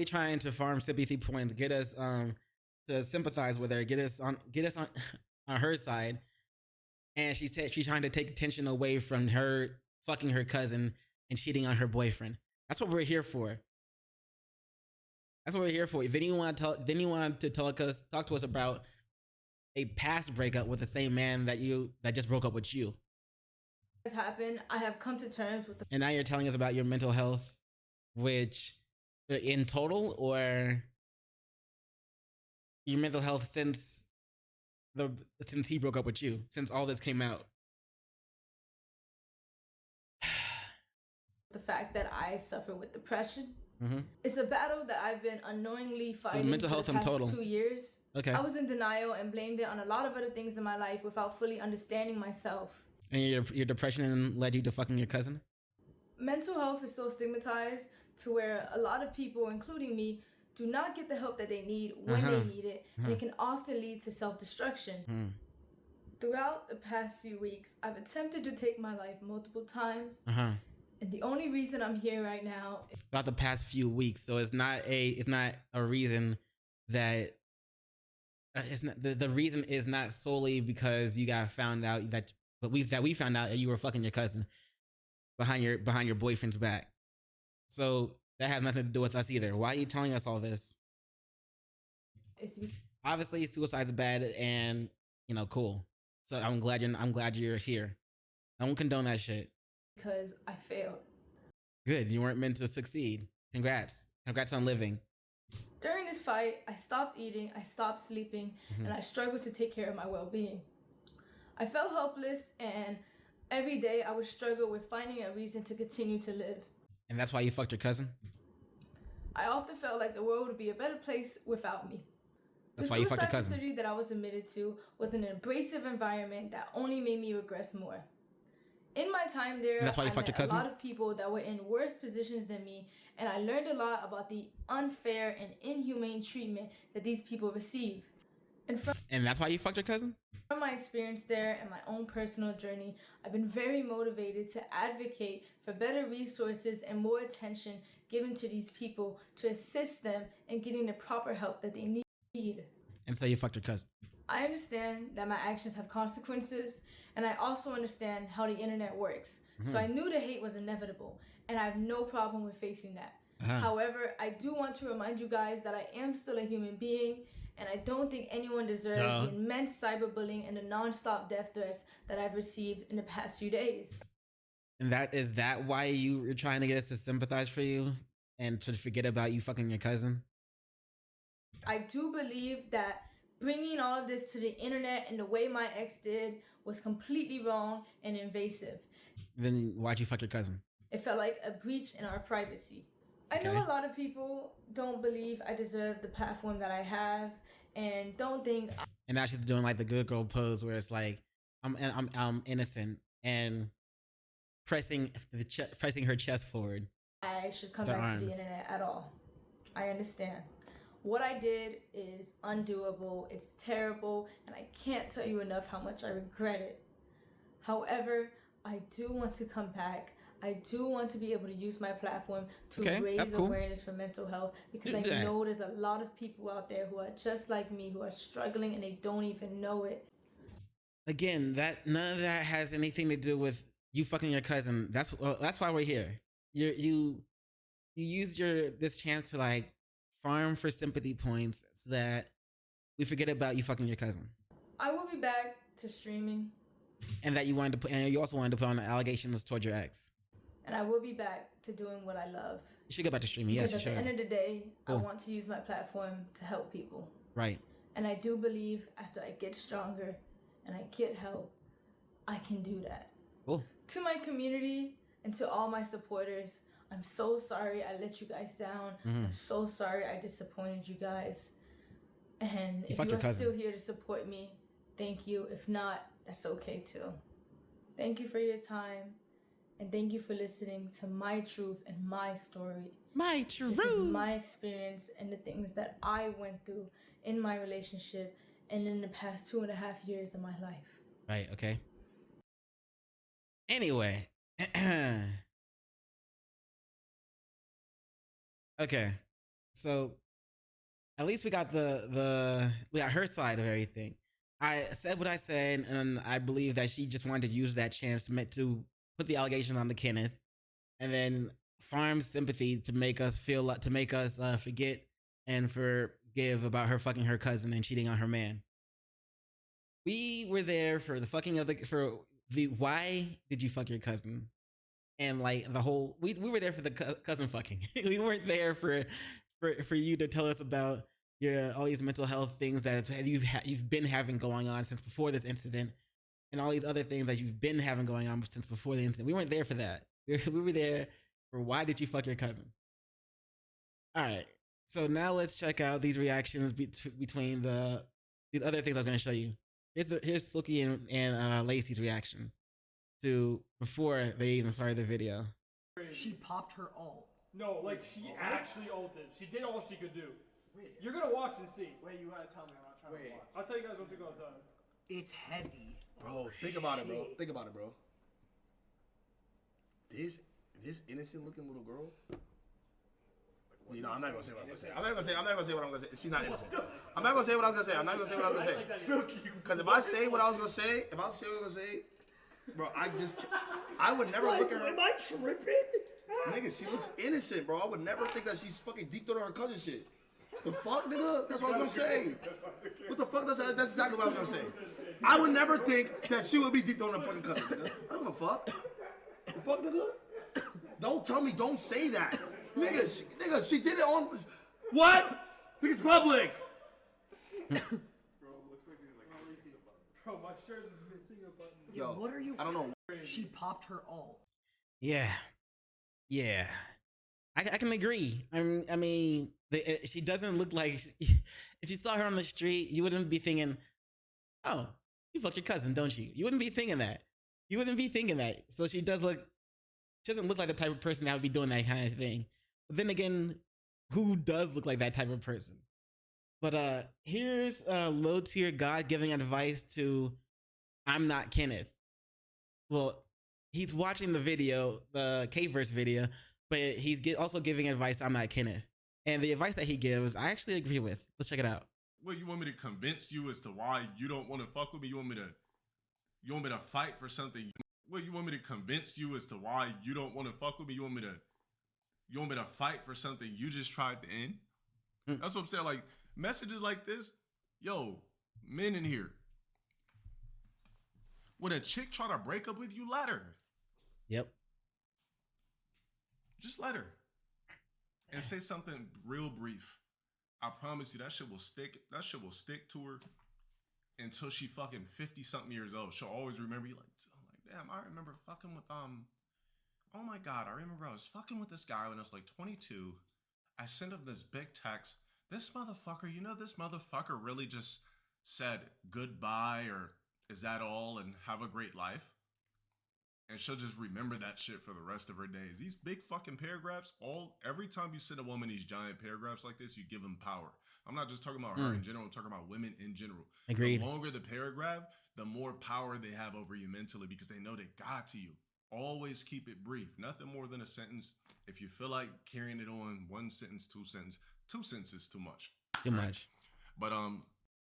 trying to farm sympathy points, get us to sympathize with her, get us on her side, and she's trying to take attention away from her fucking her cousin and cheating on her boyfriend. That's what we're here for. That's what we're here for. Then you want to talk to us about a past breakup with the same man that just broke up with you. Has happened. I have come to terms with and now you're telling us about your mental health, which in total, or your mental health since he broke up with you, since all this came out. The fact that I suffer with depression. Mm-hmm. It's a battle that I've been unknowingly fighting mental health for the past in total. 2 years. Okay. I was in denial and blamed it on a lot of other things in my life without fully understanding myself. And your depression led you to fucking your cousin? Mental health is so stigmatized to where a lot of people, including me, do not get the help that they need when they need it, and it can often lead to self-destruction. Throughout the past few weeks, I've attempted to take my life multiple times, and the only reason I'm here right now is about the past few weeks. So it's not a reason that it's not the reason is not solely because you got found out we found out that you were fucking your cousin behind your boyfriend's back. So that has nothing to do with us either. Why are you telling us all this? Obviously, suicide's bad, and cool. So I'm glad you're here. I won't condone that shit. Because I failed. Good. You weren't meant to succeed. Congrats on living. During this fight, I stopped eating, I stopped sleeping, and I struggled to take care of my well-being. I felt helpless, and every day I would struggle with finding a reason to continue to live. And that's why you fucked your cousin? I often felt like the world would be a better place without me. That's why you fucked your cousin. The suicide that I was admitted to was an abrasive environment that only made me regress more. In my time there, that's why you I fucked met your cousin? a lot of people that were in worse positions than me, and I learned a lot about the unfair and inhumane treatment that these people receive. And that's why you fucked your cousin? From my experience there and my own personal journey, I've been very motivated to advocate for better resources and more attention given to these people to assist them in getting the proper help that they need. And so you fucked your cousin? I understand that my actions have consequences, and I also understand how the internet works. So I knew the hate was inevitable, and I have no problem with facing that. However, I do want to remind you guys that I am still a human being, and I don't think anyone deserves the immense cyberbullying and the non-stop death threats that I've received in the past few days. And is that why you were trying to get us to sympathize for you and to forget about you fucking your cousin? I do believe that bringing all of this to the internet and the way my ex did was completely wrong and invasive. Then why'd you fuck your cousin? It felt like a breach in our privacy. I know a lot of people don't believe I deserve the platform that I have and don't think. And now she's doing like the good girl pose where it's like I'm innocent and pressing her chest forward. I should come back to the internet at all. I understand. What I did is undoable, it's terrible, and I can't tell you enough how much I regret it. However, I do want to come back. I do want to be able to use my platform to raise awareness for mental health, because I know there's a lot of people out there who are just like me, who are struggling and they don't even know it. Again, none of that has anything to do with you fucking your cousin. That's why we're here. You use this chance to like farm for sympathy points so that we forget about you fucking your cousin. I will be back to streaming. And that you also wanted to put on allegations toward your ex. And I will be back to doing what I love. You should go back to streaming. Yes, you should. At the end of the day, I want to use my platform to help people. Right. And I do believe after I get stronger and I get help, I can do that. Cool. To my community and to all my supporters, I'm so sorry I let you guys down. I'm so sorry I disappointed you guys. And if you are still here to support me, thank you. If not, that's okay too. Thank you for your time. And thank you for listening to my truth and my story. My truth. This is my experience and the things that I went through in my relationship and in the past 2.5 years of my life. Right, okay. Anyway. Okay. So at least we got we got her side of everything. I said what I said, and I believe that she just wanted to use that chance to put the allegations on Kenneth, and then farm sympathy to make us forget and forgive about her fucking her cousin and cheating on her man. We were there for the fucking of the why did you fuck your cousin? And like the whole we were there for the cousin fucking. We weren't there for you to tell us about your all these mental health things that you've been having going on since before this incident, and all these other things that you've been having going on since before the incident. We weren't there for that. We were there for why did you fuck your cousin? All right. So now let's check out these reactions between these other things I was going to show you. Here's Suki and Lacey's reaction to before they even started the video. She popped her alt. No, like she actually ulted. She did all she could do. You're gonna watch and see. Wait, you gotta tell me. I'm not trying to watch. I'll tell you guys once we go outside. It's heavy. Bro, think about it, bro. Think about it, bro. This innocent looking little girl. You know, I'm not gonna say what I'm gonna say. I'm not gonna say what I'm gonna say. She's not innocent. I'm not gonna say what I was gonna say. I'm not gonna say what I was gonna say. Because if I say what I was gonna say, bro, I would never look at her. Am I tripping? Nigga, she looks innocent, bro. I would never think that she's fucking deep through her cousin shit. The fuck, nigga? That's what I was gonna say. What the fuck? That's exactly what I was gonna say. I would never think that she would be deep through her fucking cousin, nigga. I don't give a fuck. The fuck, nigga? Don't tell me, don't say that. Nigga, she did it on... What? It's public. Bro, my shirt is missing a button. Yo, what are you... I don't know. She popped her alt. Yeah. I can agree. I mean, she doesn't look like... If you saw her on the street, you wouldn't be thinking, oh, you fucked your cousin, don't you? You wouldn't be thinking that. So she doesn't look like the type of person that would be doing that kind of thing. But then again, who does look like that type of person? But here's low tier God giving advice to Imnotkenneth. Well, he's watching the video, the K-verse video, but he's also giving advice to Imnotkenneth. And the advice that he gives, I actually agree with. Let's check it out. Well, you want me to convince you as to why you don't want to fuck with me? You want me to fight for something? Well, you want me to convince you as to why you don't want to fuck with me? You want me to fight for something you just tried to end? That's what I'm saying. Like, messages like this, yo, men in here. When a chick try to break up with you, let her. Yep. Just let her. And say something real brief. I promise you that shit will stick. That shit will stick to her until she fucking 50-something years old. She'll always remember you like, damn, I remember fucking with, oh my God, I remember I was fucking with this guy when I was like 22. I sent him this big text. This motherfucker, this motherfucker really just said goodbye or is that all and have a great life. And she'll just remember that shit for the rest of her days. These big fucking paragraphs, every time you send a woman these giant paragraphs like this, you give them power. I'm not just talking about her in general, I'm talking about women in general. Agreed. The longer the paragraph, the more power they have over you mentally because they know they got to you. Always keep it brief. Nothing more than a sentence. If you feel like carrying it on, 1 sentence, 2 sentences. 2 sentences too much. Too much. But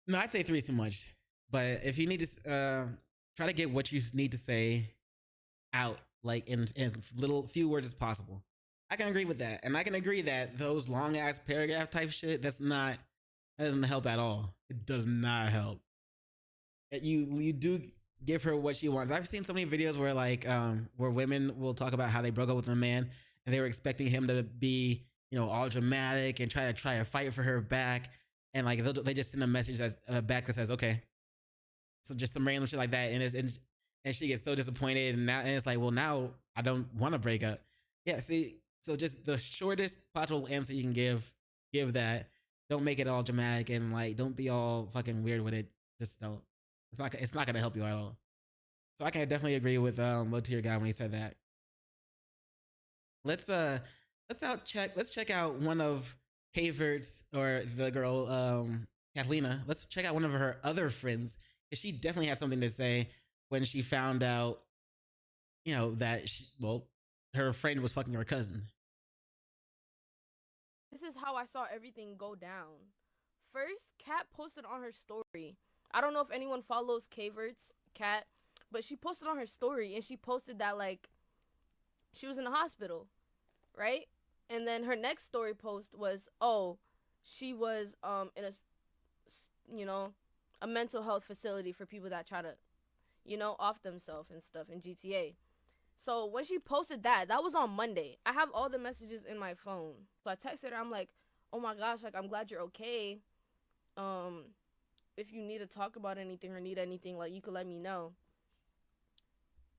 no, I'd say 3 is too much. But if you need to try to get what you need to say out like in as few words as possible. I can agree with that. And I can agree that those long ass paragraph type shit, that doesn't help at all. It does not help. You do give her what she wants. I've seen so many videos where like where women will talk about how they broke up with a man and they were expecting him to be, all dramatic and try to fight for her back, and like they just send a message back that says okay. So just some random shit like that, and she gets so disappointed, and it's like, well, now I don't want to break up. Yeah, see, so just the shortest possible answer you can give that. Don't make it all dramatic and like don't be all fucking weird with it. Just don't. It's not gonna help you at all. So I can definitely agree with low tier guy when he said that. Let's check out one of K-vert's or the girl Kathelina. Let's check out one of her other friends, because she definitely had something to say when she found out, that her friend was fucking her cousin. This is how I saw everything go down. First, Kat posted on her story. I don't know if anyone follows K-vert's Kat, but she posted on her story, and she posted that like she was in the hospital, right? And then her next story post was, oh, she was in a mental health facility for people that try to, off themselves and stuff in GTA. So when she posted that was on Monday. I have all the messages in my phone. So I texted her. I'm like, oh my gosh, like, I'm glad you're okay. If you need to talk about anything or need anything, like, you could let me know.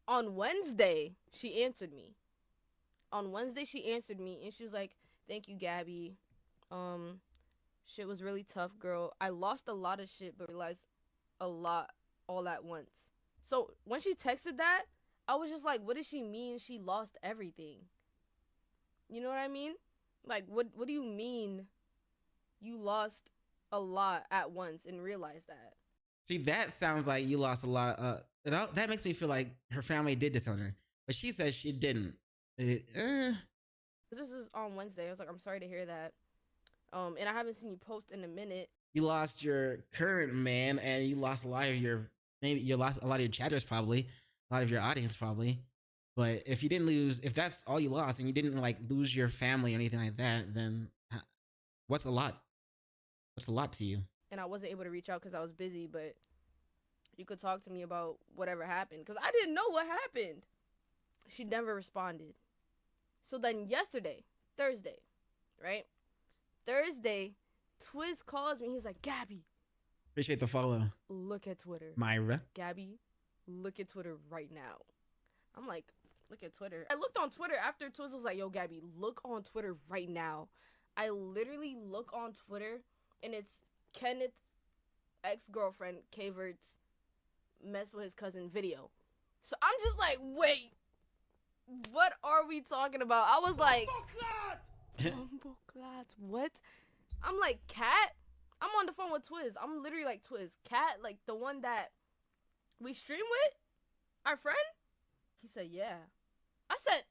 On Wednesday, she answered me. And she was like, thank you, Gabby. Shit was really tough, girl. I lost a lot of shit, but realized a lot all at once. So when she texted that, I was just like, what does she mean she lost everything? You know what I mean? Like, what do you mean you lost a lot at once and realized that? See, that sounds like you lost a lot. That makes me feel like her family did disown her, but she says she didn't. This was on Wednesday. I was like, I'm sorry to hear that. And I haven't seen you post in a minute. You lost your current man, and you lost a lot of your chatters, probably a lot of your audience, probably. But if that's all you lost, and you didn't like lose your family or anything like that, then what's a lot? What's a lot to you? And I wasn't able to reach out because I was busy, but you could talk to me about whatever happened because I didn't know what happened. She never responded. So then Thursday, right? Thursday, Twiz calls me. He's like, Gabby. Appreciate the follow. Look at Twitter. Myra. Gabby, look at Twitter right now. I'm like, look at Twitter. I looked on Twitter after Twiz was like, yo, Gabby, look on Twitter right now. I literally look on Twitter, and it's Kenneth's ex-girlfriend, K-Vert's mess with his cousin video. So I'm just like, wait, what are we talking about? I was like, what? I'm like, Kat? I'm on the phone with Twiz. I'm literally like, Twiz, Kat, like the one that we stream with? Our friend? He said, yeah. I said,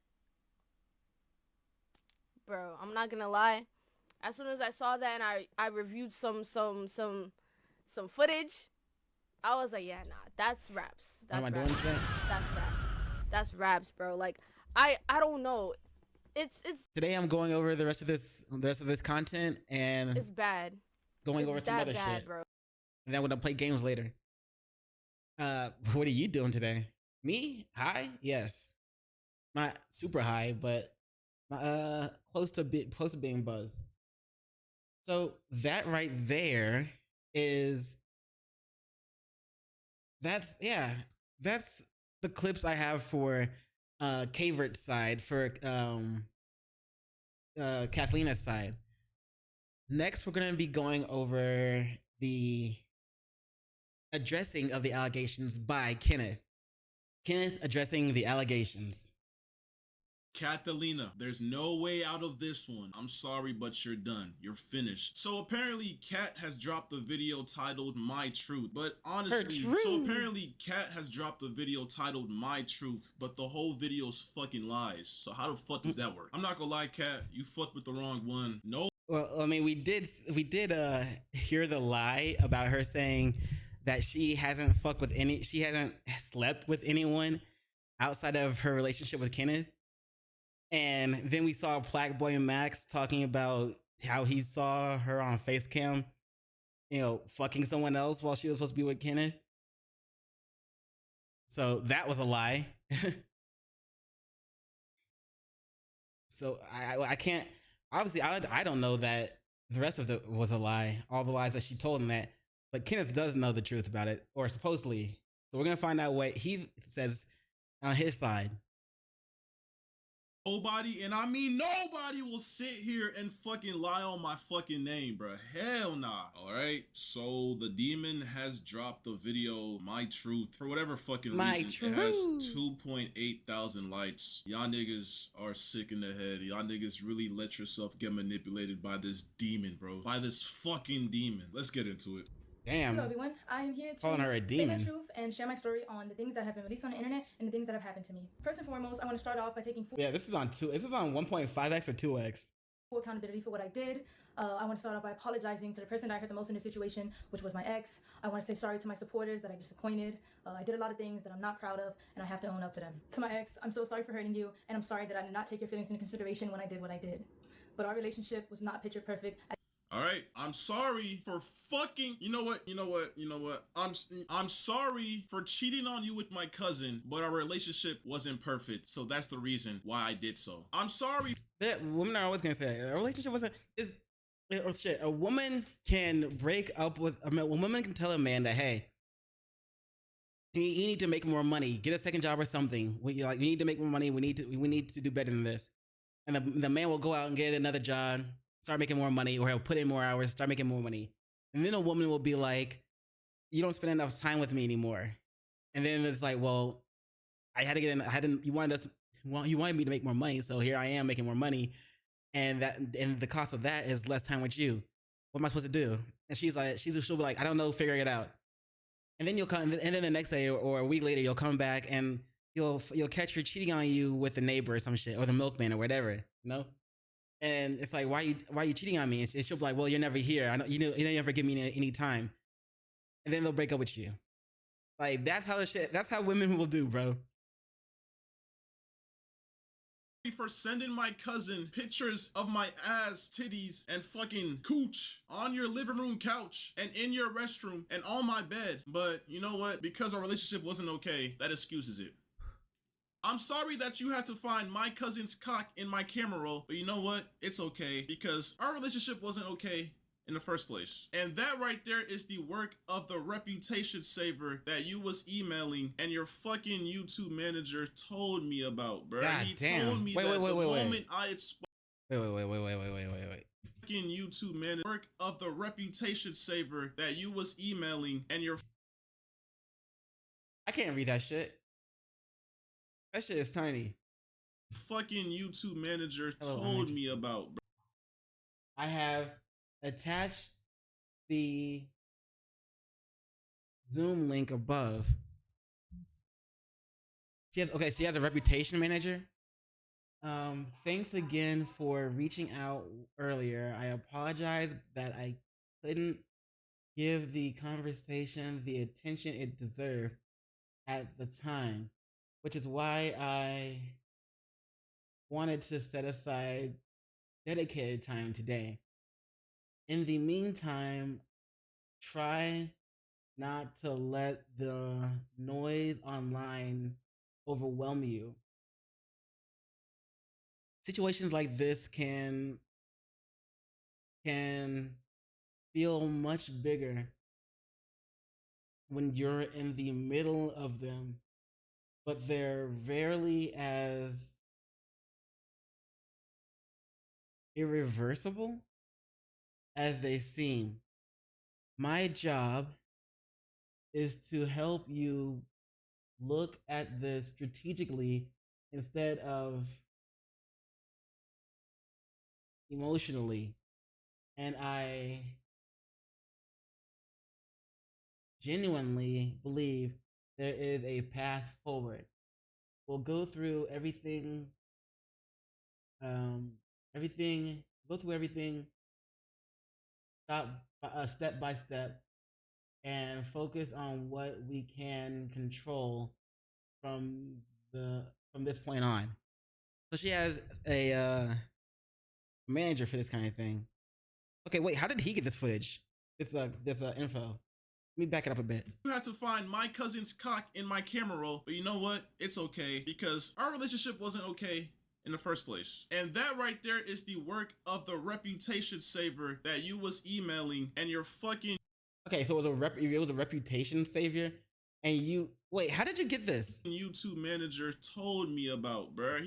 bro, I'm not gonna lie. As soon as I saw that and I reviewed some footage, I was like, yeah, nah, that's raps. That's raps. That's raps, bro. Like, I don't know. It's Today I'm going over the rest of this content, and it's bad. Going over some other shit, bro. And then we're gonna play games later. What are you doing today? Me? High? Yes. Not super high, but close to being buzzed. So that right there that's the clips I have for K-Vert's side, for Kathelina's side. Next, we're gonna be going over the addressing of the allegations by Kenneth. Kenneth addressing the allegations. Kathelina, there's no way out of this one. I'm sorry, but you're done. You're finished. So apparently Kat has dropped a video titled My Truth. But honestly, Kat has dropped a video titled My Truth, but the whole video's fucking lies. So how the fuck does that work? I'm not gonna lie, Kat, you fucked with the wrong one. No. Well, I mean, we did hear the lie about her saying that she hasn't slept with anyone outside of her relationship with Kenneth. And then we saw Black Boy Max talking about how he saw her on Facecam, fucking someone else while she was supposed to be with Kenneth. So that was a lie. So I can't, obviously I don't know that the rest of it was a lie, all the lies that she told him that, but Kenneth does know the truth about it, or supposedly. So we're gonna find out what he says on his side. Nobody, and I mean nobody, will sit here and fucking lie on my fucking name, bro. Hell nah. Alright, so the demon has dropped the video, My Truth. For whatever fucking reason, it has 2.8 thousand likes. Y'all niggas are sick in the head. Y'all niggas really let yourself get manipulated by this demon, bro. By this fucking demon. Let's get into it. Damn. Hello everyone, I am here to calling her a demon. say my truth and share my story on the things that have been released on the internet and the things that have happened to me. First and foremost, I want to start off by taking this is on 1.5x or 2x. Full accountability for what I did. I want to start off by apologizing to the person that I hurt the most in this situation, which was my ex. I want to say sorry to my supporters that I disappointed. I did a lot of things that I'm not proud of, and I have to own up to them. To my ex, I'm so sorry for hurting you, and I'm sorry that I did not take your feelings into consideration when I did what I did. But our relationship was not picture perfect. All right, I'm sorry for fucking. You know what? I'm sorry for cheating on you with my cousin, but our relationship wasn't perfect, so that's the reason why I did so. I'm sorry. That women are always gonna say that. A relationship wasn't is. Oh shit! A woman can break up with a man. A woman can tell a man that, hey, you need to make more money, get a second job or something. You need to make more money. We need to do better than this. And the man will go out and get another job, start making more money, or he'll put in more hours, start making more money. And then a woman will be like, you don't spend enough time with me anymore. And then it's like, well, you wanted me to make more money, so here I am making more money. And the cost of that is less time with you. What am I supposed to do? And she'll be like, I don't know, figure it out. And then you'll come, and then the next day or a week later, you'll come back and you'll catch her cheating on you with the neighbor or some shit, or the milkman or whatever, you know? And it's like, why are you cheating on me? And she'll be like, well, you're never here. I know you never give me any time. And then they'll break up with you. Like, that's how women will do, bro. For sending my cousin pictures of my ass, titties, and fucking cooch on your living room couch and in your restroom and on my bed. But you know what? Because our relationship wasn't okay, that excuses it. I'm sorry that you had to find my cousin's cock in my camera roll, but you know what? It's okay because our relationship wasn't okay in the first place. And that right there is the work of the reputation saver that you was emailing and your fucking YouTube manager told me about, bro. He told me that the moment I exposed. Wait. Fucking YouTube manager work of the reputation saver that you was emailing and your. I can't read that shit. That shit is tiny. Fucking YouTube manager told me about, bro. I have attached the Zoom link above. She has a reputation manager. Thanks again for reaching out earlier. I apologize that I couldn't give the conversation the attention it deserved at the time, which is why I wanted to set aside dedicated time today. In the meantime, try not to let the noise online overwhelm you. Situations like this can feel much bigger when you're in the middle of them, but they're rarely as irreversible as they seem. My job is to help you look at this strategically instead of emotionally. And I genuinely believe there is a path forward. We'll go through everything, step by step, and focus on what we can control from this point on. So she has a manager for this kind of thing. Okay, wait, how did he get this footage? This info. Let me back it up a bit. You had to find my cousin's cock in my camera roll, but you know what? It's okay because our relationship wasn't okay in the first place. And that right there is the work of the reputation saver that you was emailing and your fucking. Okay, so it was a reputation savior, and you wait. How did you get this? YouTube manager told me about, bro.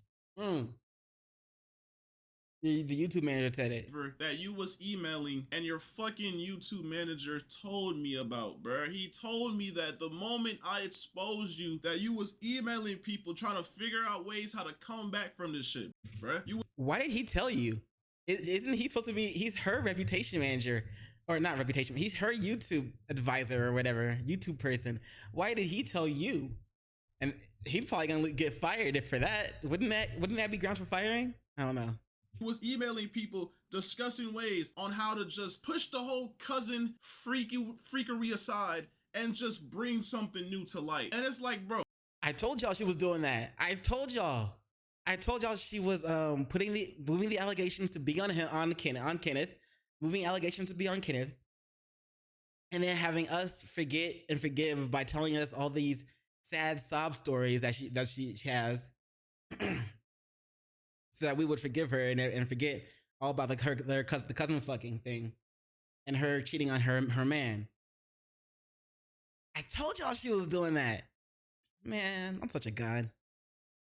The YouTube manager said it. That you was emailing and your fucking YouTube manager told me about, bro. He told me that the moment I exposed you, that you was emailing people trying to figure out ways how to come back from this shit, bro. Why did he tell you? Isn't he supposed to be? He's her reputation manager, or not reputation. He's her YouTube advisor or whatever, YouTube person. Why did he tell you? And he's probably gonna get fired for that. Wouldn't that be grounds for firing? I don't know. Was emailing people discussing ways on how to just push the whole cousin freakery aside and just bring something new to light. And it's like, bro, I told y'all she was doing that. I told y'all she was moving the allegations to be on Kenneth. moving allegations to be on Kenneth, and then having us forget and forgive by telling us all these sad sob stories that she has, so that we would forgive her and forget all about like the cousin fucking thing and her cheating on her man. I told y'all she was doing that. Man, I'm such a god.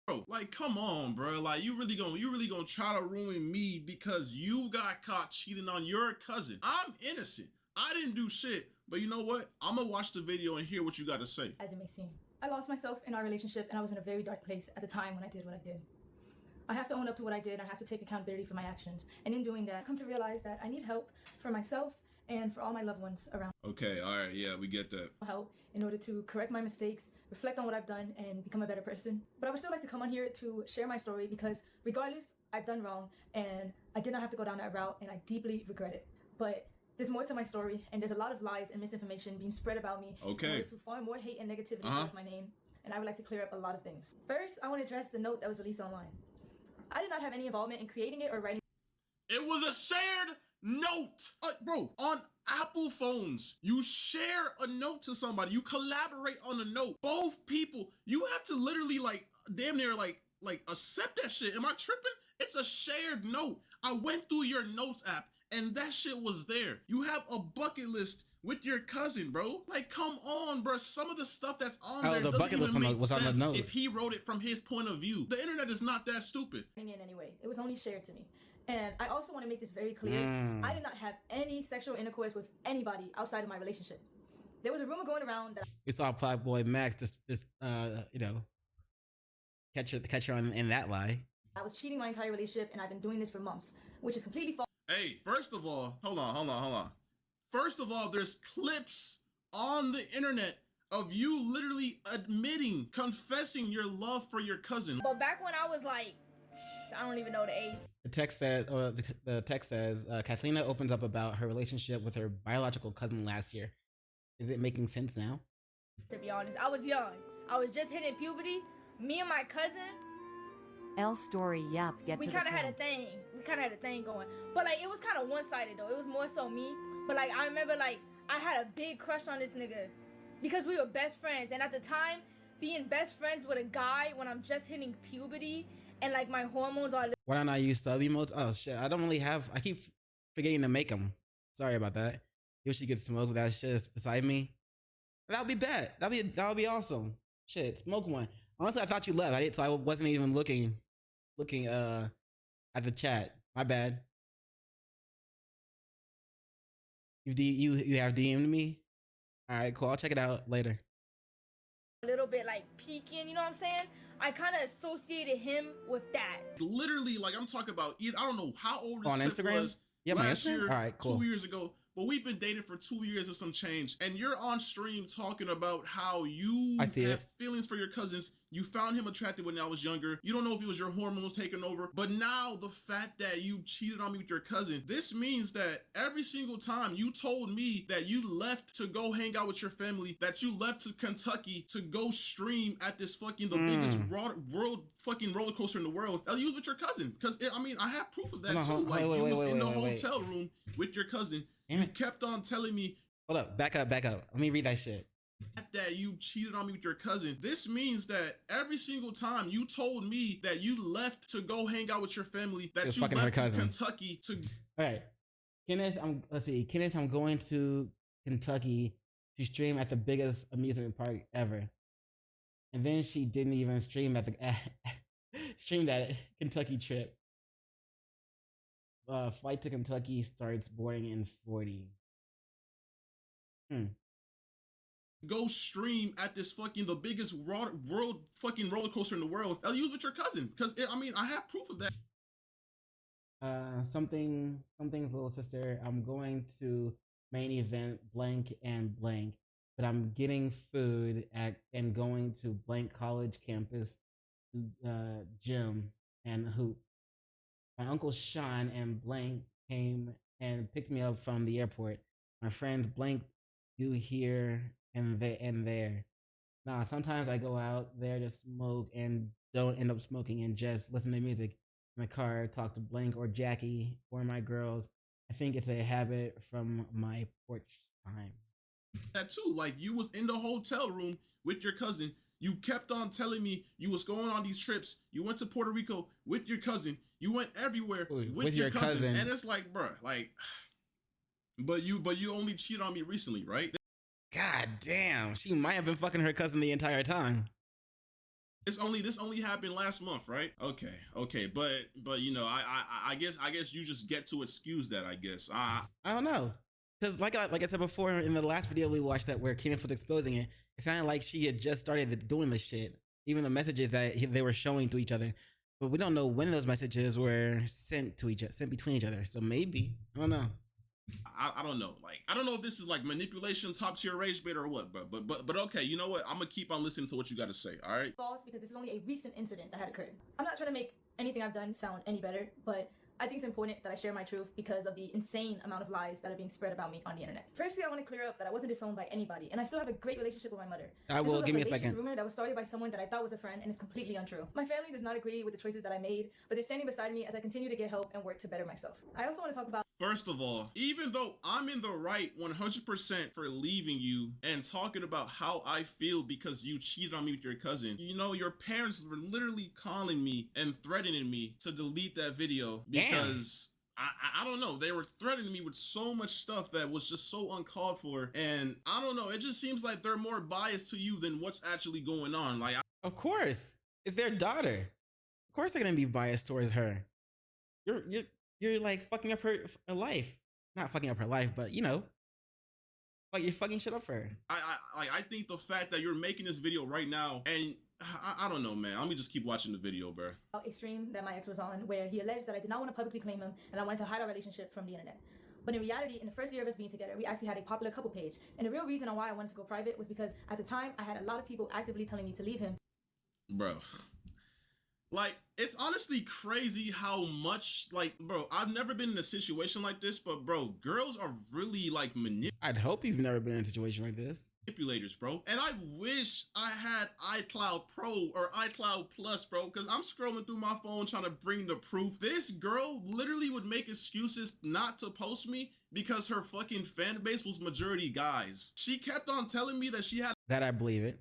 Bro, like, come on, bro. Like, you really gonna try to ruin me because you got caught cheating on your cousin. I'm innocent. I didn't do shit. But you know what? I'm gonna watch the video and hear what you got to say. As it may seem, I lost myself in our relationship, and I was in a very dark place at the time when I did what I did. I have to own up to what I did. I have to take accountability for my actions. And in doing that, I've come to realize that I need help for myself and for all my loved ones around. Okay, all right, yeah, we get that. Help in order to correct my mistakes, reflect on what I've done, and become a better person. But I would still like to come on here to share my story because regardless, I've done wrong and I did not have to go down that route and I deeply regret it. But there's more to my story and there's a lot of lies and misinformation being spread about me in order to farm more hate and negativity towards my name. And I would like to clear up a lot of things. First, I want to address the note that was released online. I did not have any involvement in creating it or writing. It was a shared note. Bro, on Apple phones, you share a note to somebody. You collaborate on a note. Both people, you have to literally like damn near like accept that shit. Am I tripping? It's a shared note. I went through your notes app and that shit was there. You have a bucket list with your cousin, bro. Like, come on, bro. Some of the stuff that's on there doesn't even make sense if he wrote it from his point of view. The internet is not that stupid. In any way, it was only shared to me. And I also want to make this very clear. I did not have any sexual intercourse with anybody outside of my relationship. There was a rumor going around that we saw Black Boy Max catch her in that lie. I was cheating my entire relationship and I've been doing this for months, which is completely false. Hey, first of all, hold on. First of all, there's clips on the internet of you literally admitting, confessing your love for your cousin. But back when I was like, I don't even know the age. The text says, Kathelina opens up about her relationship with her biological cousin last year. Is it making sense now? To be honest, I was young. I was just hitting puberty. Me and my cousin. L story, yep, get to the point. We kind of had a thing going. But like, it was kind of one-sided though. It was more so me. But like, I remember like, I had a big crush on this nigga because we were best friends. And at the time, being best friends with a guy when I'm just hitting puberty and like my hormones are... Why don't I use sub emotes? Oh shit, I don't really have... I keep forgetting to make them. Sorry about that. If she could smoke that shit beside me, that would be bad. That would be awesome. Shit, smoke one. Honestly, I thought you left. So I wasn't even looking at the chat. My bad. You have DM'd me? All right, cool. I'll check it out later. A little bit like peeking, you know what I'm saying? I kind of associated him with that. Literally, like I'm talking about, I don't know how old this on clip Instagram was. Yeah, last year, all right, cool. 2 years ago. But we've been dating for 2 years and some change. And you're on stream talking about how you have feelings for your cousins. You found him attractive when I was younger. You don't know if it was your hormones taking over. But now the fact that you cheated on me with your cousin, this means that every single time you told me that you left to go hang out with your family, that you left to Kentucky to go stream at this fucking, the biggest world fucking roller coaster in the world, you was with your cousin. Because, I mean, I have proof of that too. Like, you was in the hotel room with your cousin. You kept on telling me. Hold up, back up. Let me read that shit. That you cheated on me with your cousin. This means that every single time you told me that you left to go hang out with your family, that you left to Kentucky to. All right, Kenneth. Kenneth, I'm going to Kentucky to stream at the biggest amusement park ever, and then she didn't even stream at the stream that Kentucky trip. Flight to Kentucky starts boarding in 40. Go stream at this fucking, the biggest world fucking roller coaster in the world. You was with your cousin. Because, I mean, I have proof of that. Something's little sister. I'm going to main event blank and blank, but I'm getting food and going to blank college campus to gym and hoop. My uncle Sean and blank came and picked me up from the airport. My friends blank do here and there. Nah, sometimes I go out there to smoke and don't end up smoking and just listen to music in the car, talk to blank or Jackie or my girls. I think it's a habit from my porch time. That too, like you was in the hotel room with your cousin. You kept on telling me you was going on these trips. You went to Puerto Rico with your cousin. You went everywhere with your cousin. And it's like, bruh, like, but you only cheated on me recently, right? God damn, she might have been fucking her cousin the entire time. This only happened last month, right? Okay, but you know, I guess you just get to excuse that, I guess. I don't know, because like I said before in the last video we watched that where Kenneth was exposing it, it sounded like she had just started doing this shit. Even the messages that they were showing to each other, but we don't know when those messages were sent between each other. So maybe, I don't know. I don't know. Like, I don't know if this is like manipulation, top tier rage bait or what, but okay, you know what? I'm gonna keep on listening to what you got to say. All right. False, because this is only a recent incident that had occurred. I'm not trying to make anything I've done sound any better, but I think it's important that I share my truth because of the insane amount of lies that are being spread about me on the internet. Firstly, I want to clear up that I wasn't disowned by anybody, and I still have a great relationship with my mother. Give me a second. Rumor that was started by someone that I thought was a friend and is completely untrue. My family does not agree with the choices that I made, but they're standing beside me as I continue to get help and work to better myself. I also want to talk about. First of all, even though I'm in the right 100% for leaving you and talking about how I feel because you cheated on me with your cousin, you know, your parents were literally calling me and threatening me to delete that video because I don't know, they were threatening me with so much stuff that was just so uncalled for, and I don't know, it just seems like they're more biased to you than what's actually going on. Like, of course, it's their daughter. Of course they're gonna be biased towards her. You're like fucking up her life. Not fucking up her life, but you know, like you're fucking shit up for her. I think the fact that you're making this video right now, and I don't know, man. Let me just keep watching the video, bro. Extreme that my ex was on, where he alleged that I did not want to publicly claim him and I wanted to hide our relationship from the internet. But in reality, in the first year of us being together, we actually had a popular couple page. And the real reason on why I wanted to go private was because at the time I had a lot of people actively telling me to leave him. Bro. Like, it's honestly crazy how much, like, bro, I've never been in a situation like this, but bro, girls are really like I'd hope you've never been in a situation like this. Manipulators, bro. And I wish I had iCloud Pro or iCloud Plus, bro, because I'm scrolling through my phone trying to bring the proof. This girl literally would make excuses not to post me because her fucking fan base was majority guys. She kept on telling me that she had I believe it.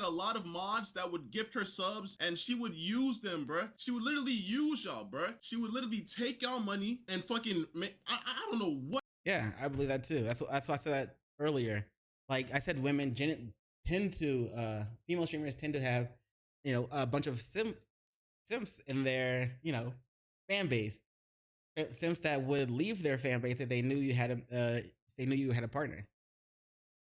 A lot of mods that would gift her subs and she would use them, bruh. She would literally use y'all, bruh. She would literally take y'all money and fucking I don't know what. Yeah, I believe that too. That's why I said that earlier. Like I said, women tend to female streamers tend to have, you know, a bunch of simps in their, you know, fan base. Simps that would leave their fan base if they knew you had a partner.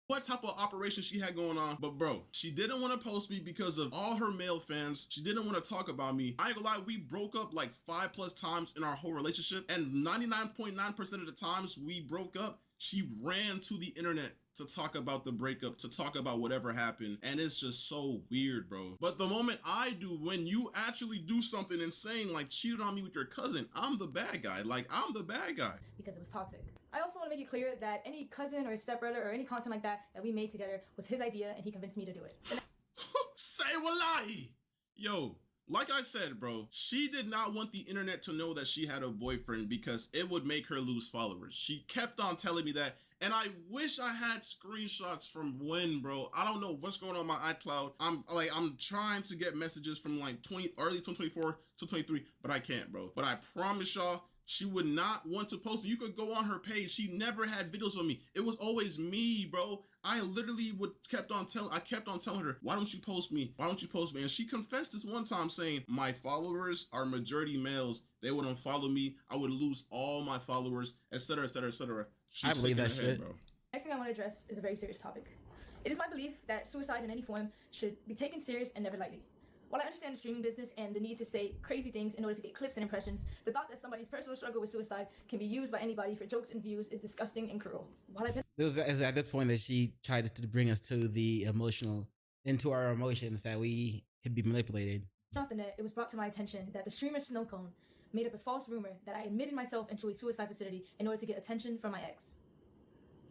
What type of operation she had going on, but bro, she didn't want to post me because of all her male fans. She didn't want to talk about me. I ain't gonna lie, we broke up like 5+ times in our whole relationship, and 99.9% of the times we broke up, she ran to the internet to talk about the breakup, to talk about whatever happened, and it's just so weird, bro. But the moment I do, when you actually do something insane like cheated on me with your cousin, I'm the bad guy. Like, I'm the bad guy. Because it was toxic. I also want to make it clear that any cousin or stepbrother or any content like that we made together was his idea and he convinced me to do it. Say wallahi! Yo, like I said, bro, she did not want the internet to know that she had a boyfriend because it would make her lose followers. She kept on telling me that, and I wish I had screenshots from when, bro. I don't know what's going on my iCloud. I'm trying to get messages from like early 2024 to 23, but I can't, bro. But I promise y'all, she would not want to post me. You could go on her page. She never had videos of me. It was always me, bro. I literally kept on telling her, why don't you post me? Why don't you post me? And she confessed this one time saying, my followers are majority males. They would unfollow me. I would lose all my followers, etc., etc., etc. I believe that shit, bro. Next thing I want to address is a very serious topic. It is my belief that suicide in any form should be taken serious and never lightly. While I understand the streaming business and the need to say crazy things in order to get clips and impressions, the thought that somebody's personal struggle with suicide can be used by anybody for jokes and views is disgusting and cruel. It was at this point that she tried to bring us to into our emotions that we could be manipulated. Off the net, it was brought to my attention that the streamer Snowcone made up a false rumor that I admitted myself into a suicide facility in order to get attention from my ex.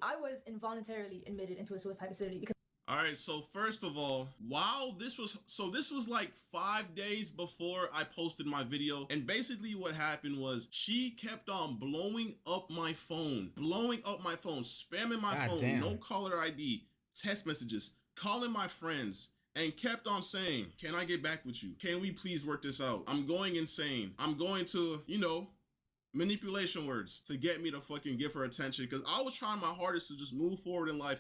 I was involuntarily admitted into a suicide facility because All right, so first of all, while this was like 5 days before I posted my video, and basically what happened was she kept on blowing up my phone, spamming my phone, damn. no caller ID, text messages, calling my friends, and kept on saying, can I get back with you? Can we please work this out? I'm going insane. I'm going to, you know, manipulation words to get me to fucking give her attention, because I was trying my hardest to just move forward in life.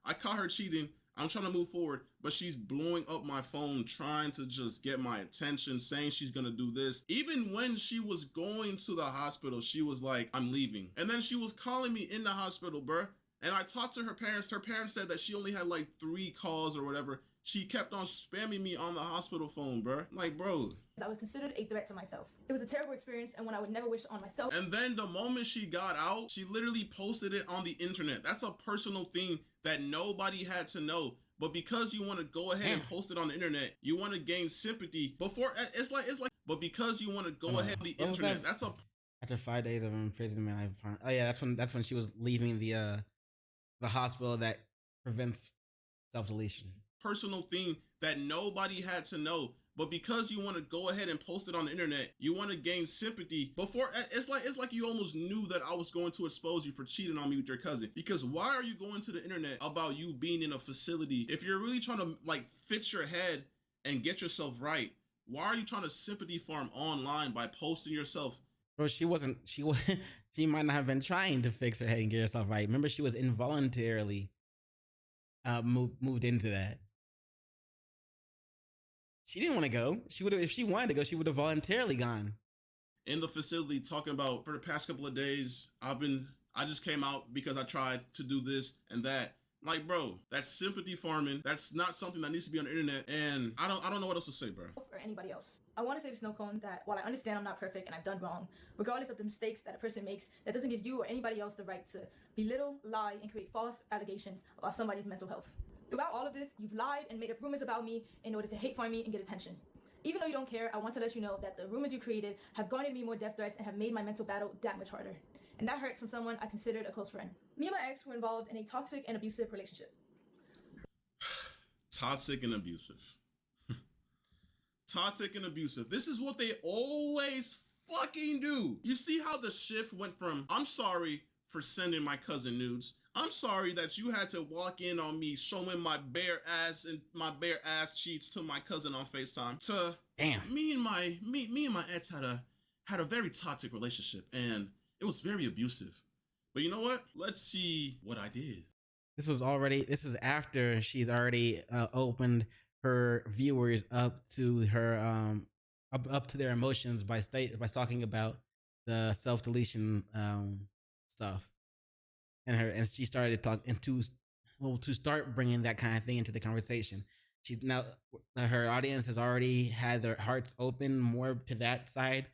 I caught her cheating. I'm trying to move forward, but she's blowing up my phone, trying to just get my attention, saying she's gonna do this. Even when she was going to the hospital, she was like, I'm leaving. And then she was calling me in the hospital, bruh. And I talked to her parents. Her parents said that she only had like 3 calls or whatever. She kept on spamming me on the hospital phone, bruh. Like, bro. I was considered a threat to myself. It was a terrible experience and one I would never wish on myself. And then the moment she got out, she literally posted it on the internet. That's a personal thing that nobody had to know. But because you want to go ahead and post it on the internet, you want to gain sympathy. But because you want to go ahead on the internet, that's a... After 5 days of imprisonment, I found, oh yeah, that's when she was leaving the hospital that prevents self-deletion. Personal thing that nobody had to know. But because you want to go ahead and post it on the internet, you want to gain sympathy. It's like you almost knew that I was going to expose you for cheating on me with your cousin. Because why are you going to the internet about you being in a facility? If you're really trying to like fix your head and get yourself right, why are you trying to sympathy farm online by posting yourself? Bro, she might not have been trying to fix her head and get herself right. Remember, she was involuntarily moved into that. She didn't want to go. She would have, if she wanted to go, she would have voluntarily gone. In the facility, talking about for the past couple of days, I just came out because I tried to do this and that. Like, bro, that's sympathy farming. That's not something that needs to be on the internet. And I don't know what else to say, bro. Or anybody else. I want to say to Snow Cone that while I understand I'm not perfect and I've done wrong, regardless of the mistakes that a person makes, that doesn't give you or anybody else the right to belittle, lie, and create false allegations about somebody's mental health. Throughout all of this, you've lied and made up rumors about me in order to hate farm me and get attention. Even though you don't care, I want to let you know that the rumors you created have garnered me more death threats and have made my mental battle that much harder. And that hurts from someone I considered a close friend. Me and my ex were involved in a toxic and abusive relationship. Toxic and abusive. Toxic and abusive. This is what they always fucking do. You see how the shift went from, I'm sorry for sending my cousin nudes, I'm sorry that you had to walk in on me showing my bare ass and my bare ass cheeks to my cousin on FaceTime, to damn, me and my ex had a very toxic relationship and it was very abusive. But you know what? Let's see what I did. This is after she's already opened her viewers up to her up to their emotions by talking about the self-deletion stuff. And she started to start bringing that kind of thing into the conversation. She's now, her audience has already had their hearts open more to that side,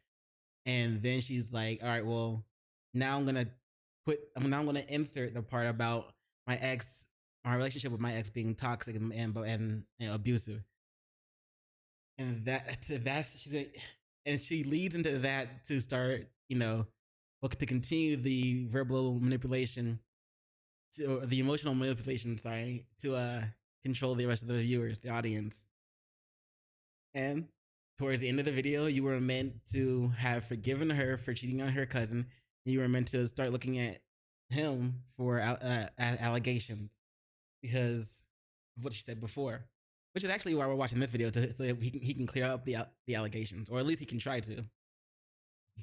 and then she's like, all right, well, now I'm gonna insert the part about my relationship with my ex being toxic and you know, abusive, and she leads into that to start, you know, to continue the verbal manipulation, or the emotional manipulation, to control the rest of the viewers, the audience. And towards the end of the video, you were meant to have forgiven her for cheating on her cousin. And you were meant to start looking at him for allegations because of what she said before, which is actually why we're watching this video, so he can clear up the allegations, or at least he can try to.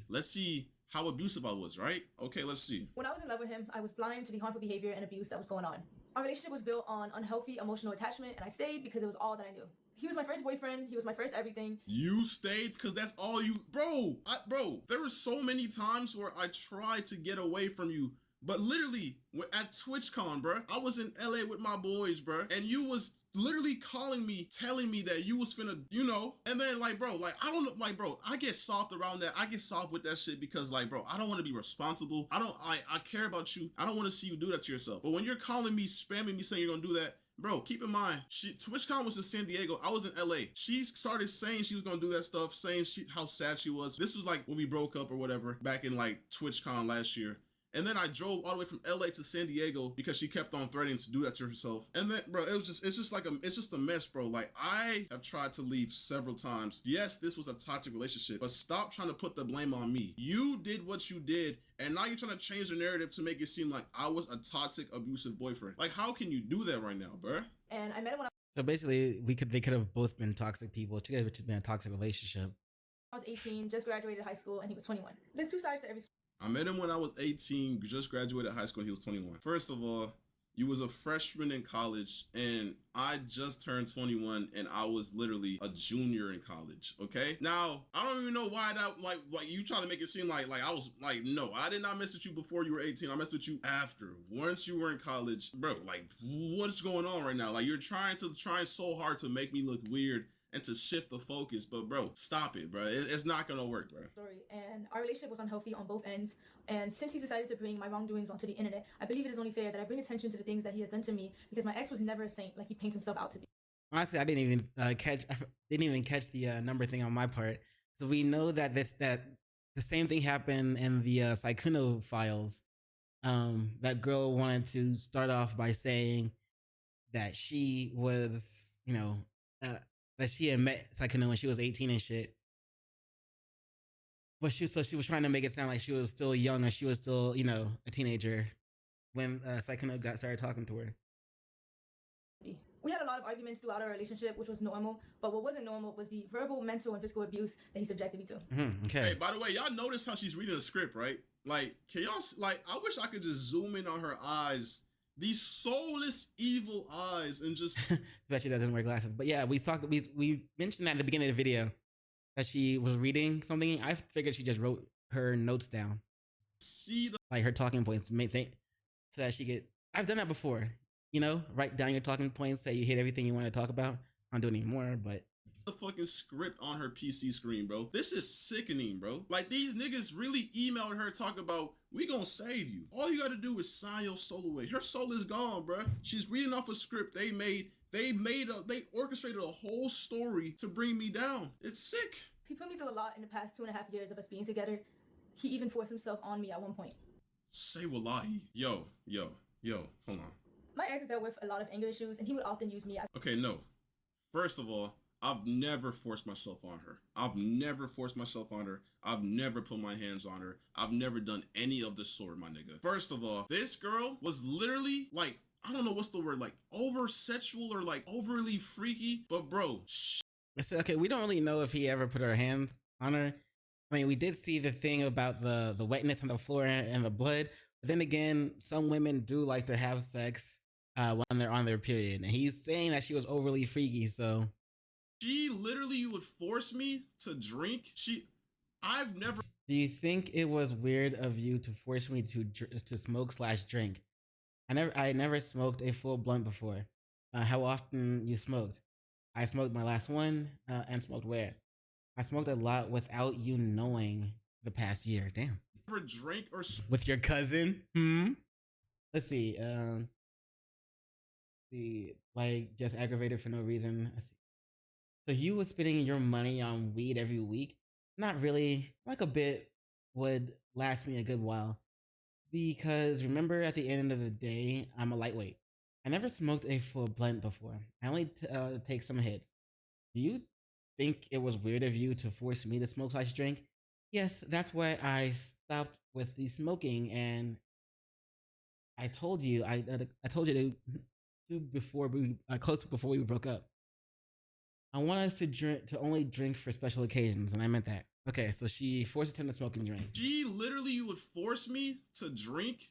Let's see how abusive I was, right? Okay, let's see. When I was in love with him, I was blind to the harmful behavior and abuse that was going on. Our relationship was built on unhealthy emotional attachment, and I stayed because it was all that I knew. He was my first boyfriend. He was my first everything. You stayed because that's all you... Bro, there were so many times where I tried to get away from you, but literally, at TwitchCon, bro, I was in LA with my boys, bro, and you was literally calling me, telling me that you was finna, you know, and then, like, bro, like, I don't know, like, bro, I get soft around that. I get soft with that shit because, like, bro, I don't want to be responsible. I care about you. I don't want to see you do that to yourself. But when you're calling me, spamming me, saying you're gonna do that, bro, keep in mind, TwitchCon was in San Diego. I was in LA. She started saying she was gonna do that stuff, saying how sad she was. This was like when we broke up or whatever, back in like TwitchCon last year. And then I drove all the way from LA to San Diego because she kept on threatening to do that to herself. And then, bro, it's just a mess, bro. Like, I have tried to leave several times. Yes, this was a toxic relationship, but stop trying to put the blame on me. You did what you did, and now you're trying to change the narrative to make it seem like I was a toxic, abusive boyfriend. Like, how can you do that right now, bro? And I met him when So basically, they could have both been toxic people. Together, which has been a toxic relationship. I was 18, just graduated high school, and he was 21. There's two sides to every. I met him when I was 18, just graduated high school, and he was 21. First of all, you was a freshman in college, and I just turned 21, and I was literally a junior in college, okay? Now, I don't even know why that, like you try to make it seem like I was, like, no, I did not mess with you before you were 18. I messed with you after. Once you were in college, bro, like, what's going on right now? Like, you're trying so hard to make me look weird and to shift the focus, but bro, stop it, bro. It's not gonna work, bro. Story, and our relationship was unhealthy on both ends. And since he decided to bring my wrongdoings onto the internet, I believe it is only fair that I bring attention to the things that he has done to me, because my ex was never a saint like he paints himself out to be. Honestly, I didn't even catch the number thing on my part. So we know that the same thing happened in the Saikuno files. That girl wanted to start off by saying that she was, that she had met Saikuno when she was 18 and shit. But she was trying to make it sound like she was still young, or she was still, a teenager when Saikuno started talking to her. We had a lot of arguments throughout our relationship, which was normal. But what wasn't normal was the verbal, mental, and physical abuse that he subjected me to. Okay. Hey, by the way, y'all notice how she's reading the script, right? Like, can y'all, like, I wish I could just zoom in on her eyes. These soulless, evil eyes, and just. Bet she doesn't wear glasses. But yeah, we mentioned that at the beginning of the video that she was reading something. I figured she just wrote her notes down. See like her talking points, so that she could. I've done that before. Write down your talking points, say you hit everything you want to talk about. I don't do it anymore, but. The fucking script on her PC screen, bro. This is sickening, bro. Like, these niggas really emailed her talking about, we gonna save you. All you gotta do is sign your soul away. Her soul is gone, bro. She's reading off a script they orchestrated a whole story to bring me down. It's sick. He put me through a lot in the past 2.5 years of us being together. He even forced himself on me at one point. Say wallahi. Yo, hold on. My ex dealt with a lot of anger issues, and he would often use me as. Okay, no. First of all, I've never forced myself on her. I've never put my hands on her. I've never done any of the sort, my nigga. First of all, this girl was literally like, I don't know what's the word, like over sexual or like overly freaky, but bro. Okay, we don't really know if he ever put her hands on her. I mean, we did see the thing about the wetness on the floor and the blood. But then again, some women do like to have sex when they're on their period. And he's saying that she was overly freaky, so. She literally would force me to drink. I've never. Do you think it was weird of you to force me to smoke/drink? I never smoked a full blunt before. How often you smoked? I smoked my last one, and smoked where? I smoked a lot without you knowing the past year. Damn. Never drink or with your cousin? Let's see. Like just aggravated for no reason. Let's see. So you were spending your money on weed every week? Not really. Like a bit would last me a good while. Because remember, at the end of the day, I'm a lightweight. I never smoked a full blunt before. I only take some hits. Do you think it was weird of you to force me to smoke/drink? Yes, that's why I stopped with the smoking, and I told you before we broke up. I want us to only drink for special occasions, and I meant that. Okay, so she forced him to smoke and drink. She literally would force me to drink.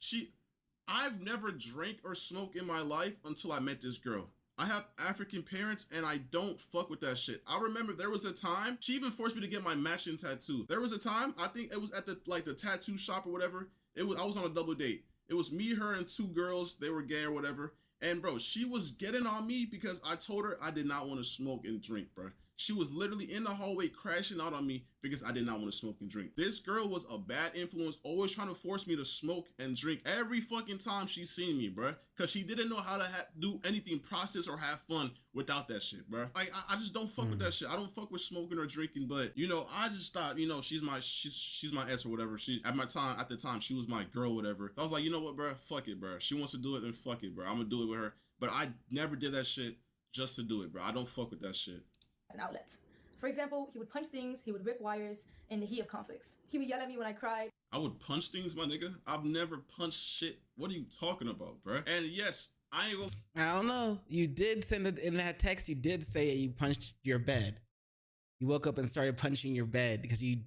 I've never drank or smoked in my life until I met this girl. I have African parents, and I don't fuck with that shit. I remember there was a time, she even forced me to get my matching tattoo. There was a time, I think it was at the tattoo shop or whatever. I was on a double date. It was me, her, and two girls. They were gay or whatever. And bro, she was getting on me because I told her I did not want to smoke and drink, bro. She was literally in the hallway crashing out on me because I did not want to smoke and drink. This girl was a bad influence, always trying to force me to smoke and drink every fucking time she seen me, bruh. Cause she didn't know how to do anything, process or have fun without that shit, bruh. Like I just don't fuck with that shit. I don't fuck with smoking or drinking, but you know, I just thought, you know, she's my ex or whatever. She at the time she was my girl, whatever. I was like, you know what, bruh, fuck it, bruh. She wants to do it, then fuck it, bruh. I'm gonna do it with her. But I never did that shit just to do it, bruh. I don't fuck with that shit. An outlet. For example, he would punch things, he would rip wires in the heat of conflicts. He would yell at me when I cried. I would punch things, my nigga. I've never punched shit. What are you talking about, bruh? And yes, I ain't gonna... I don't know. You did send it in that text. You did say you punched your bed. You woke up and started punching your bed because you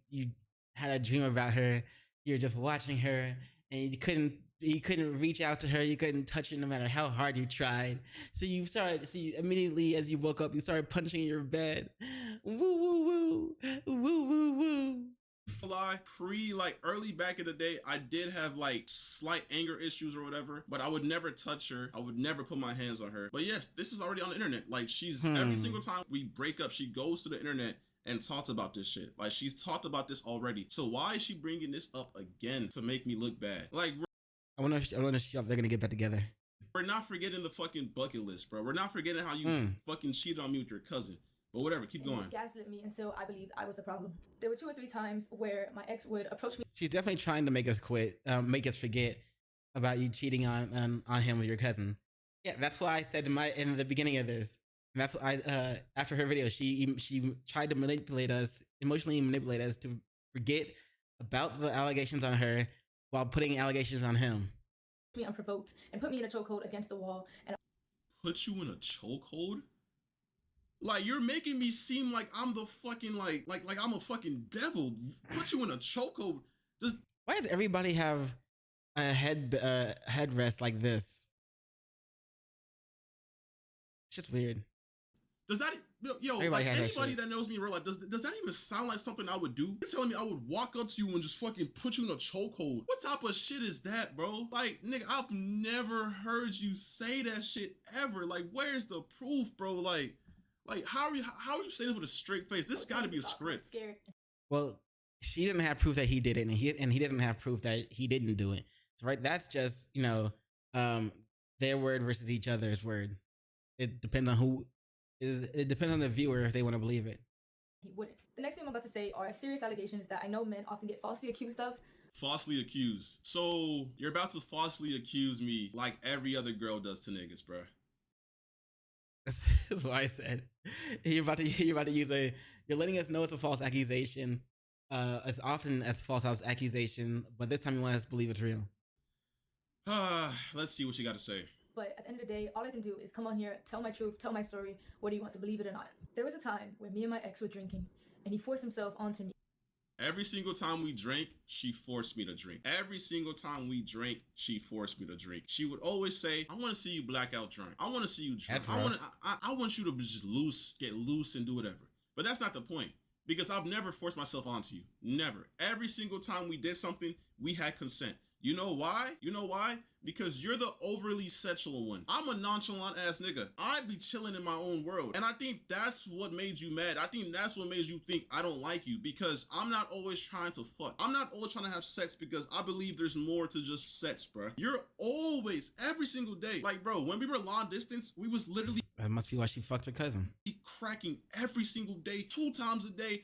had a dream about her. You were just watching her and you couldn't reach out to her. You couldn't touch her no matter how hard you tried. So you immediately as you woke up, you started punching your bed. Woo, woo, woo. Woo, woo, woo. Lie, early back in the day, I did have like slight anger issues or whatever, but I would never touch her. I would never put my hands on her. But yes, this is already on the internet. Like she's every single time we break up, she goes to the internet and talks about this shit. Like she's talked about this already. So why is she bringing this up again to make me look bad? Like I wonder if they're gonna get back together. We're not forgetting the fucking bucket list, bro. We're not forgetting how you fucking cheated on me with your cousin. But whatever, keep going. He gaslit me until I believed I was the problem. There were 2 or 3 times where my ex would approach me. She's definitely trying to make us quit, make us forget about you cheating on him with your cousin. Yeah, that's why I said in the beginning of this. And that's why after her video, she tried to emotionally manipulate us to forget about the allegations on her while putting allegations on him. Me unprovoked and put me in a chokehold against the wall. And put you in a chokehold? Like you're making me seem like I'm the fucking like I'm a fucking devil. Put you in a chokehold. Why does everybody have a headrest like this? It's just weird. Does that like anybody that knows me in real life, does that even sound like something I would do? You're telling me I would walk up to you and just fucking put you in a chokehold? What type of shit is that, bro? Like, nigga, I've never heard you say that shit ever. Like, where's the proof, bro? Like how are you saying this with a straight face? This got to be a script. Well, she doesn't have proof that he did it, and he doesn't have proof that he didn't do it. So, right, that's just their word versus each other's word. It depends on it depends on the viewer if they want to believe it. He wouldn't. The next thing I'm about to say are serious allegations that I know men often get falsely accused of. Falsely accused. So you're about to falsely accuse me like every other girl does to niggas, bro. That's what I said. You're about to use you're letting us know it's a false accusation. It's often as false as accusation, but this time you want us to believe it's real. Let's see what you got to say. But at the end of the day, all I can do is come on here, tell my truth, tell my story, whether you want to believe it or not. There was a time when me and my ex were drinking, and he forced himself onto me. Every single time we drank, she forced me to drink. Every single time we drank, she forced me to drink. She would always say, I want to see you blackout drunk. I want to see you drunk. I want you to just get loose and do whatever. But that's not the point, because I've never forced myself onto you. Never. Every single time we did something, we had consent. You know why? Because you're the overly sexual one. I'm a nonchalant ass nigga. I be chilling in my own world. And I think that's what made you mad. I think that's what made you think I don't like you, because I'm not always trying to fuck. I'm not always trying to have sex because I believe there's more to just sex, bro. You're always, every single day. Like, bro, when we were long distance, we was literally... That must be why she fucked her cousin. Cracking every single day, 2 times a day.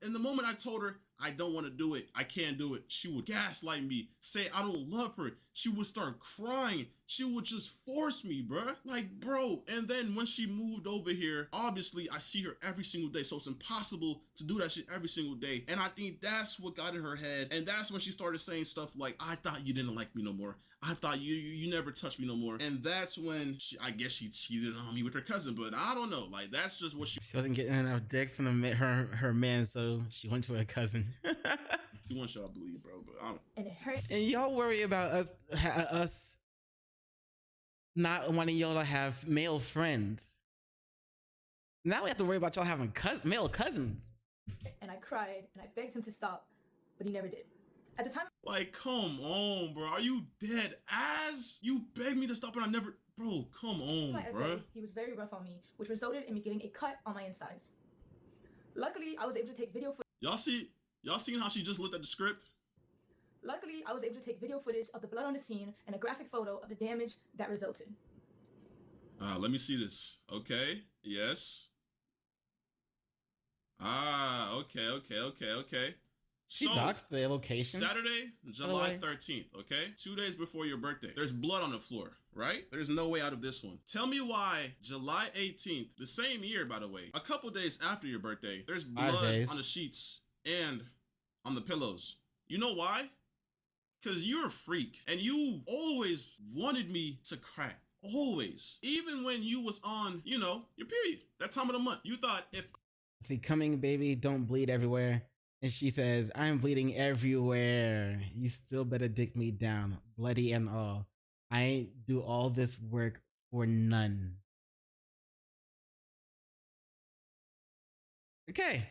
In the moment I told her, I don't want to do it, I can't do it, she would gaslight me, say I don't love her. She would start crying. She would just force me, bruh. Like, bro. And then when she moved over here, obviously I see her every single day, so it's impossible to do that shit every single day. And I think that's what got in her head. And that's when she started saying stuff like, I thought you didn't like me no more. I thought you never touched me no more. And that's when I guess she cheated on me with her cousin, but I don't know. Like, that's just what she wasn't getting enough dick from her man, so she went to her cousin. She wants y'all to believe, bro, but I don't. And it hurt. And y'all worry about us not wanting y'all to have male friends. Now we have to worry about y'all having male cousins. And I cried and I begged him to stop, but he never did. At the time, like, come on, bro. Are you dead ass? You begged me to stop and I never... Bro, come on, bro. He was very rough on me, which resulted in me getting a cut on my insides. Luckily, I was able to take video footage. Y'all seen how she just looked at the script? Luckily, I was able to take video footage of the blood on the scene and a graphic photo of the damage that resulted. Let me see this. Okay, yes. Okay. She doxed the location. Saturday, July 13th, okay? 2 days before your birthday. There's blood on the floor, right? There's no way out of this one. Tell me why July 18th, the same year, by the way, a couple days after your birthday, there's blood on the sheets and on the pillows. You know why? Because you're a freak and you always wanted me to crack. Always. Even when you was on, you know, your period, that time of the month. You thought if... See, coming, baby, don't bleed everywhere. And she says, I'm bleeding everywhere. You still better dick me down, bloody and all. I ain't do all this work for none. Okay.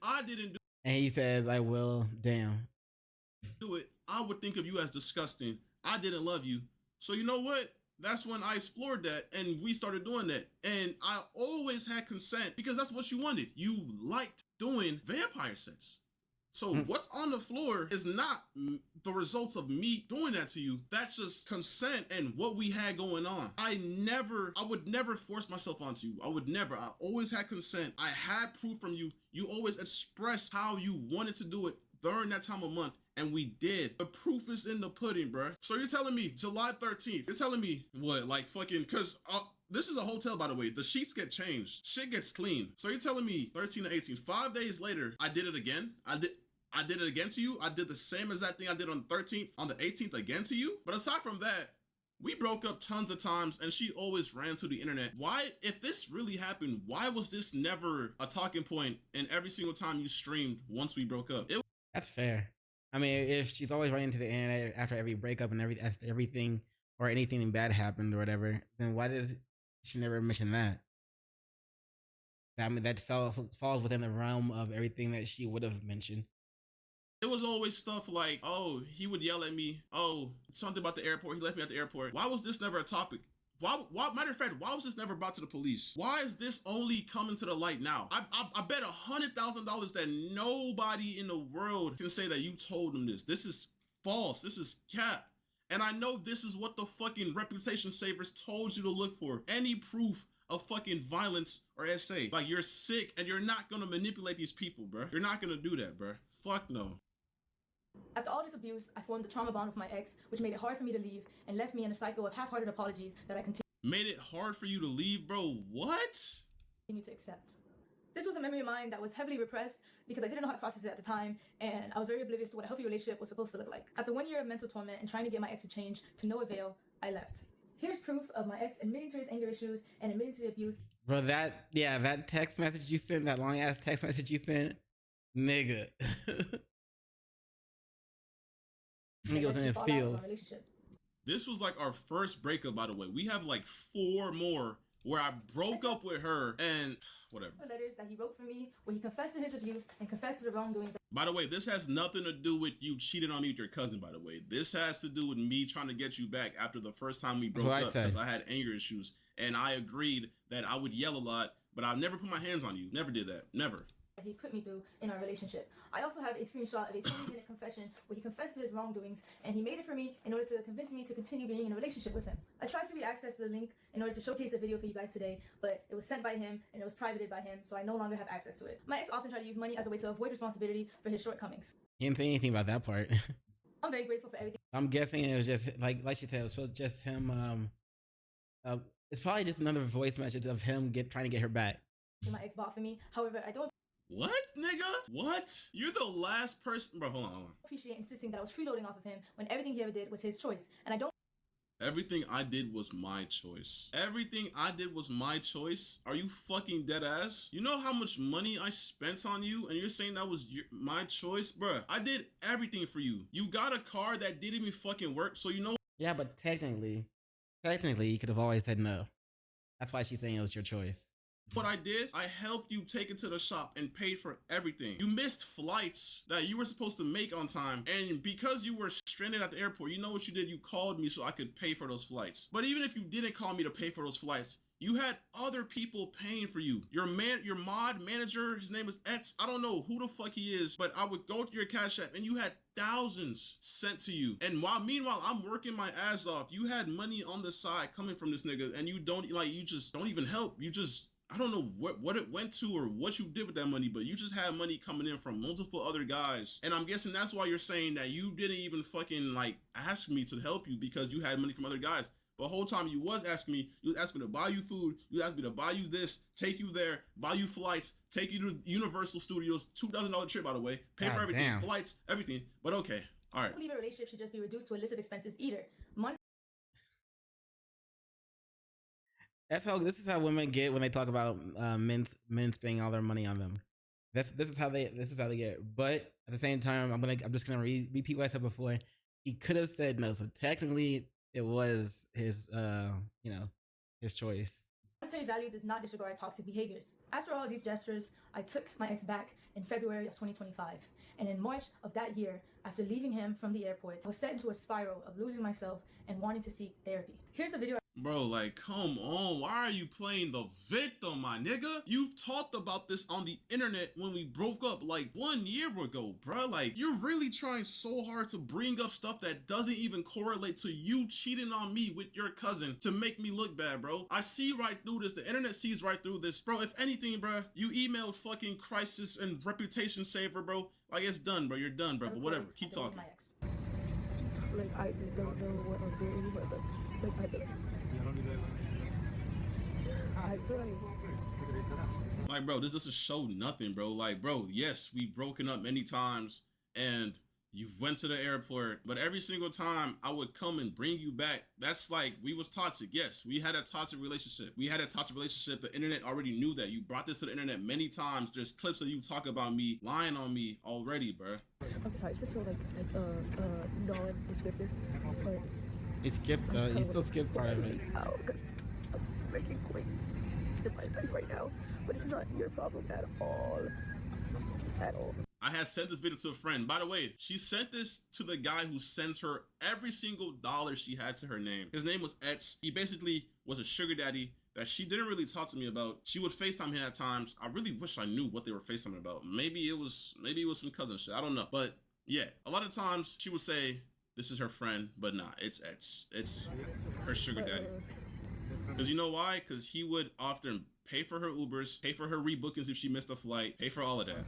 I didn't do... And he says, I will, damn. Do it, I would think of you as disgusting. I didn't love you. So you know what? That's when I explored that and we started doing that. And I always had consent because that's what you wanted. You liked doing vampire sex. So what's on the floor is not the results of me doing that to you. That's just consent and what we had going on. I would never force myself onto you. I would never. I always had consent. I had proof from you. You always expressed how you wanted to do it during that time of month. And we did. The proof is in the pudding, bro. So you're telling me July 13th, you're telling me what, like fucking, cause this is a hotel, by the way. The sheets get changed. Shit gets clean. So you're telling me 13 to 18, 5 days later, I did it again? I did it again to you? I did the same exact thing I did on the 13th, on the 18th again to you? But aside from that, we broke up tons of times and she always ran to the internet. Why, if this really happened, why was this never a talking point in every single time you streamed once we broke up? That's fair. I mean, if she's always running to the internet after every breakup and everything or anything bad happened or whatever, then why does she never mention that? I mean, that falls within the realm of everything that she would have mentioned. It was always stuff like, oh, he would yell at me. Oh, something about the airport. He left me at the airport. Why was this never a topic? Matter of fact, why was this never brought to the police? Why is this only coming to the light now? I bet $100,000 that nobody in the world can say that you told them this. This is false. This is cap. And I know this is what the fucking reputation savers told you to look for. Any proof of fucking violence or SA. Like, you're sick and you're not gonna manipulate these people, bro. You're not gonna do that, bro. Fuck no. After all this abuse, I formed a trauma bond with my ex, which made it hard for me to leave and left me in a cycle of half-hearted apologies that I continue. Made it hard for you to leave, bro? What? Continue to accept. This was a memory of mine that was heavily repressed because I didn't know how to process it at the time, and I was very oblivious to what a healthy relationship was supposed to look like. After 1 year of mental torment and trying to get my ex to change to no avail, I left. Here's proof of my ex admitting to his anger issues and admitting to the abuse. Bro, that text message you sent, that long ass text message you sent, nigga. He goes in his feels. This was like our first breakup, by the way. We have like 4 more where I broke up with her and whatever. The letters that he wrote for me where he confessed to his abuse and confessed to the wrongdoing. By the way, this has nothing to do with you cheating on me with your cousin, by the way. This has to do with me trying to get you back after the first time we broke up because I had anger issues. And I agreed that I would yell a lot, but I've never put my hands on you. Never did that. Never. He put me through in our relationship. I also have a screenshot of a 20-minute confession where he confessed to his wrongdoings, and he made it for me in order to convince me to continue being in a relationship with him. I tried to re-access the link in order to showcase a video for you guys today, but it was sent by him and it was privated by him, so I no longer have access to it. My ex often tried to use money as a way to avoid responsibility for his shortcomings. He didn't say anything about that part. I'm very grateful for everything. I'm guessing it was just like she said, it was just him. It's probably just another voice message of him trying to get her back. My ex bought for me. However, I don't. What, nigga? What? You're the last person. Bro, hold on. Appreciate insisting that I was freeloading off of him when everything he ever did was his choice, and I don't. Everything I did was my choice. Everything I did was my choice? Are you fucking dead ass? You know how much money I spent on you and you're saying that was my choice? Bruh, I did everything for you. You got a car that didn't even fucking work, so you know. Yeah, but technically, you could have always said no. That's why she's saying it was your choice. What I did, I helped you take it to the shop and paid for everything. You missed flights that you were supposed to make on time. And because you were stranded at the airport, you know what you did? You called me so I could pay for those flights. But even if you didn't call me to pay for those flights, You had other people paying for you. Your mod manager, his name is X. I don't know who the fuck he is, but I would go to your Cash App and you had thousands sent to you. And meanwhile, I'm working my ass off. You had money on the side coming from this nigga, and you just don't even help. You just, I don't know what it went to or what you did with that money, but you just had money coming in from multiple other guys. And I'm guessing that's why you're saying that you didn't even fucking like ask me to help you because you had money from other guys. But the whole time you was asking me, you was asking me to buy you food, you asked me to buy you this, take you there, buy you flights, take you to Universal Studios, $2,000 trip by the way, pay for everything, flights, everything. But okay, all right. I believe a relationship should just be reduced to illicit expenses either. Money. This is how women get when they talk about men spending all their money on them. This is how they get. But at the same time, I'm just gonna repeat what I said before. He could have said no. So technically, it was his his choice. Monetary value does not disregard toxic behaviors. After all of these gestures, I took my ex back in February of 2025. And in March of that year, after leaving him from the airport, I was set into a spiral of losing myself and wanting to seek therapy. Here's the video. Bro, like, come on. Why are you playing the victim, my nigga? You talked about this on the internet when we broke up like 1 year ago, bro. Like, you're really trying so hard to bring up stuff that doesn't even correlate to you cheating on me with your cousin to make me look bad, bro. I see right through this. The internet sees right through this. Bro, if anything, bro, you emailed fucking Crisis and Reputation Saver, bro. Like, it's done, bro. You're done, bro. But whatever. Keep talking. Like, I just don't know what I'm doing anymore, but like, I feel like, bro, this doesn't show nothing, bro. Like, bro, yes, we've broken up many times and you went to the airport, but every single time I would come and bring you back, that's like, we was toxic. Yes, we had a toxic relationship. The internet already knew that. You brought this to the internet many times. There's clips of you talk about me, lying on me already, bro. I'm sorry, just so like non-descriptive, but he skipped, he still skipped part of it. Because I'm making quick in my life right now, but it's not your problem at all. At all. I had sent this video to a friend. By the way, she sent this to the guy who sends her every single dollar she had to her name. His name was Etz. He basically was a sugar daddy that she didn't really talk to me about. She would FaceTime him at times. I really wish I knew what they were FaceTiming about. Maybe it was some cousin shit. I don't know. But yeah, a lot of times she would say, this is her friend, but nah, it's Etz. It's her sugar daddy. Because you know why? Because he would often pay for her Ubers, pay for her rebookings if she missed a flight, pay for all of that.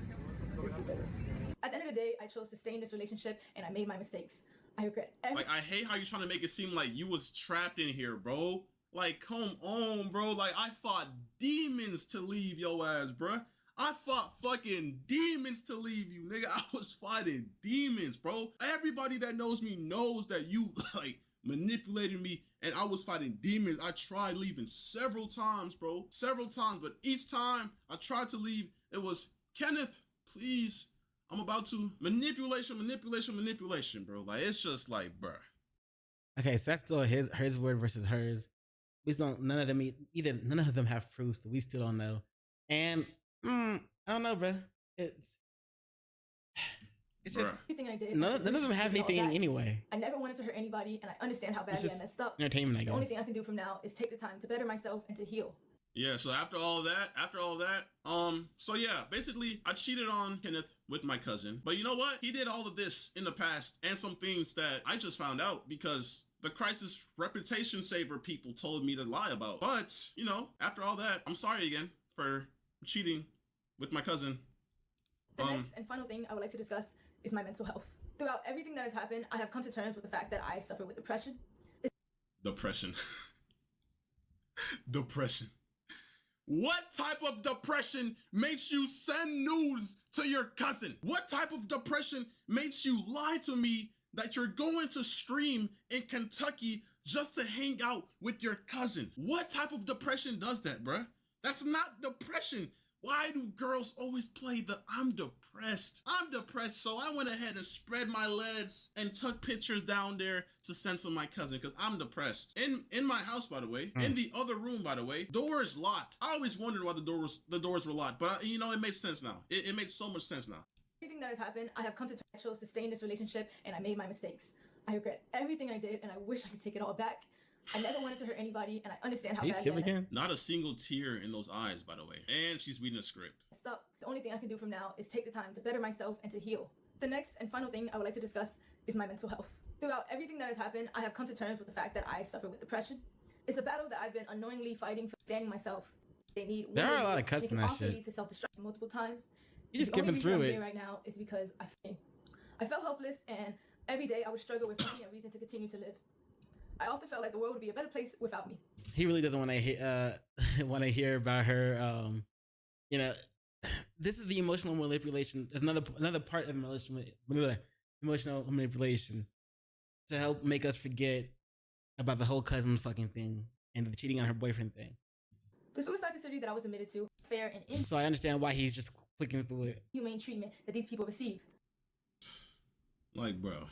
At the end of the day, I chose to stay in this relationship and I made my mistakes. I regret everything. Like, I hate how you're trying to make it seem like you was trapped in here, bro. Like, come on, bro. Like, I fought demons to leave your ass, bro. I fought fucking demons to leave you, nigga. I was fighting demons, bro. Everybody that knows me knows that you, like, manipulated me and I was fighting demons. I tried leaving several times, bro. Several times, but each time I tried to leave, it was, Kenneth, please, I'm about to manipulation, bro. Like, it's just like, bruh. Okay, so that's still his word versus hers. We don't, none of them have proof, so we still don't know. And I don't know, bro. It's just everything I did. None of them have anything anyway. I never wanted to hurt anybody, and I understand how badly I messed up. Entertainment, I guess. The only thing I can do from now is take the time to better myself and to heal. Yeah, so after all that, so yeah, basically I cheated on Kenneth with my cousin. But you know what? He did all of this in the past and some things that I just found out because the Crisis Reputation Saver people told me to lie about. But, you know, after all that, I'm sorry again for cheating with my cousin. The next and final thing I would like to discuss is my mental health. Throughout everything that has happened, I have come to terms with the fact that I suffer with depression. Depression. Depression. What type of depression makes you send nudes to your cousin? What type of depression makes you lie to me that you're going to stream in Kentucky just to hang out with your cousin? What type of depression does that, bruh? That's not depression. Why do girls always play the I'm depressed? I'm depressed, so I went ahead and spread my legs and took pictures down there to send to my cousin because I'm depressed. In my house, by the way, in the other room, by the way, doors locked. I always wondered why the doors were locked, but you know, it makes sense now. It makes so much sense now. Everything that has happened, I have come to terms. I chose to stay in this relationship and I made my mistakes. I regret everything I did and I wish I could take it all back. I never wanted to hurt anybody, and I understand how He's badly again. Not a single tear in those eyes, by the way. And she's reading a script. Stop. The only thing I can do from now is take the time to better myself and to heal. The next and final thing I would like to discuss is my mental health. Throughout everything that has happened, I have come to terms with the fact that I suffer with depression. It's a battle that I've been unknowingly fighting for standing myself. They need. There are a lot of cuts in that also shit. lead to self-destruction multiple times. You just The only skipping reason through I'm it. here right now is because I felt helpless, and every day I would struggle with finding a reason to continue to live. I often felt like the world would be a better place without me. He really doesn't want to hear about her. You know, this is the emotional manipulation. There's another part of emotional manipulation to help make us forget about the whole cousin fucking thing and the cheating on her boyfriend thing. The suicide facility that I was admitted to, fair and So I understand why he's just clicking through it. inhumane treatment that these people receive. Like, bro,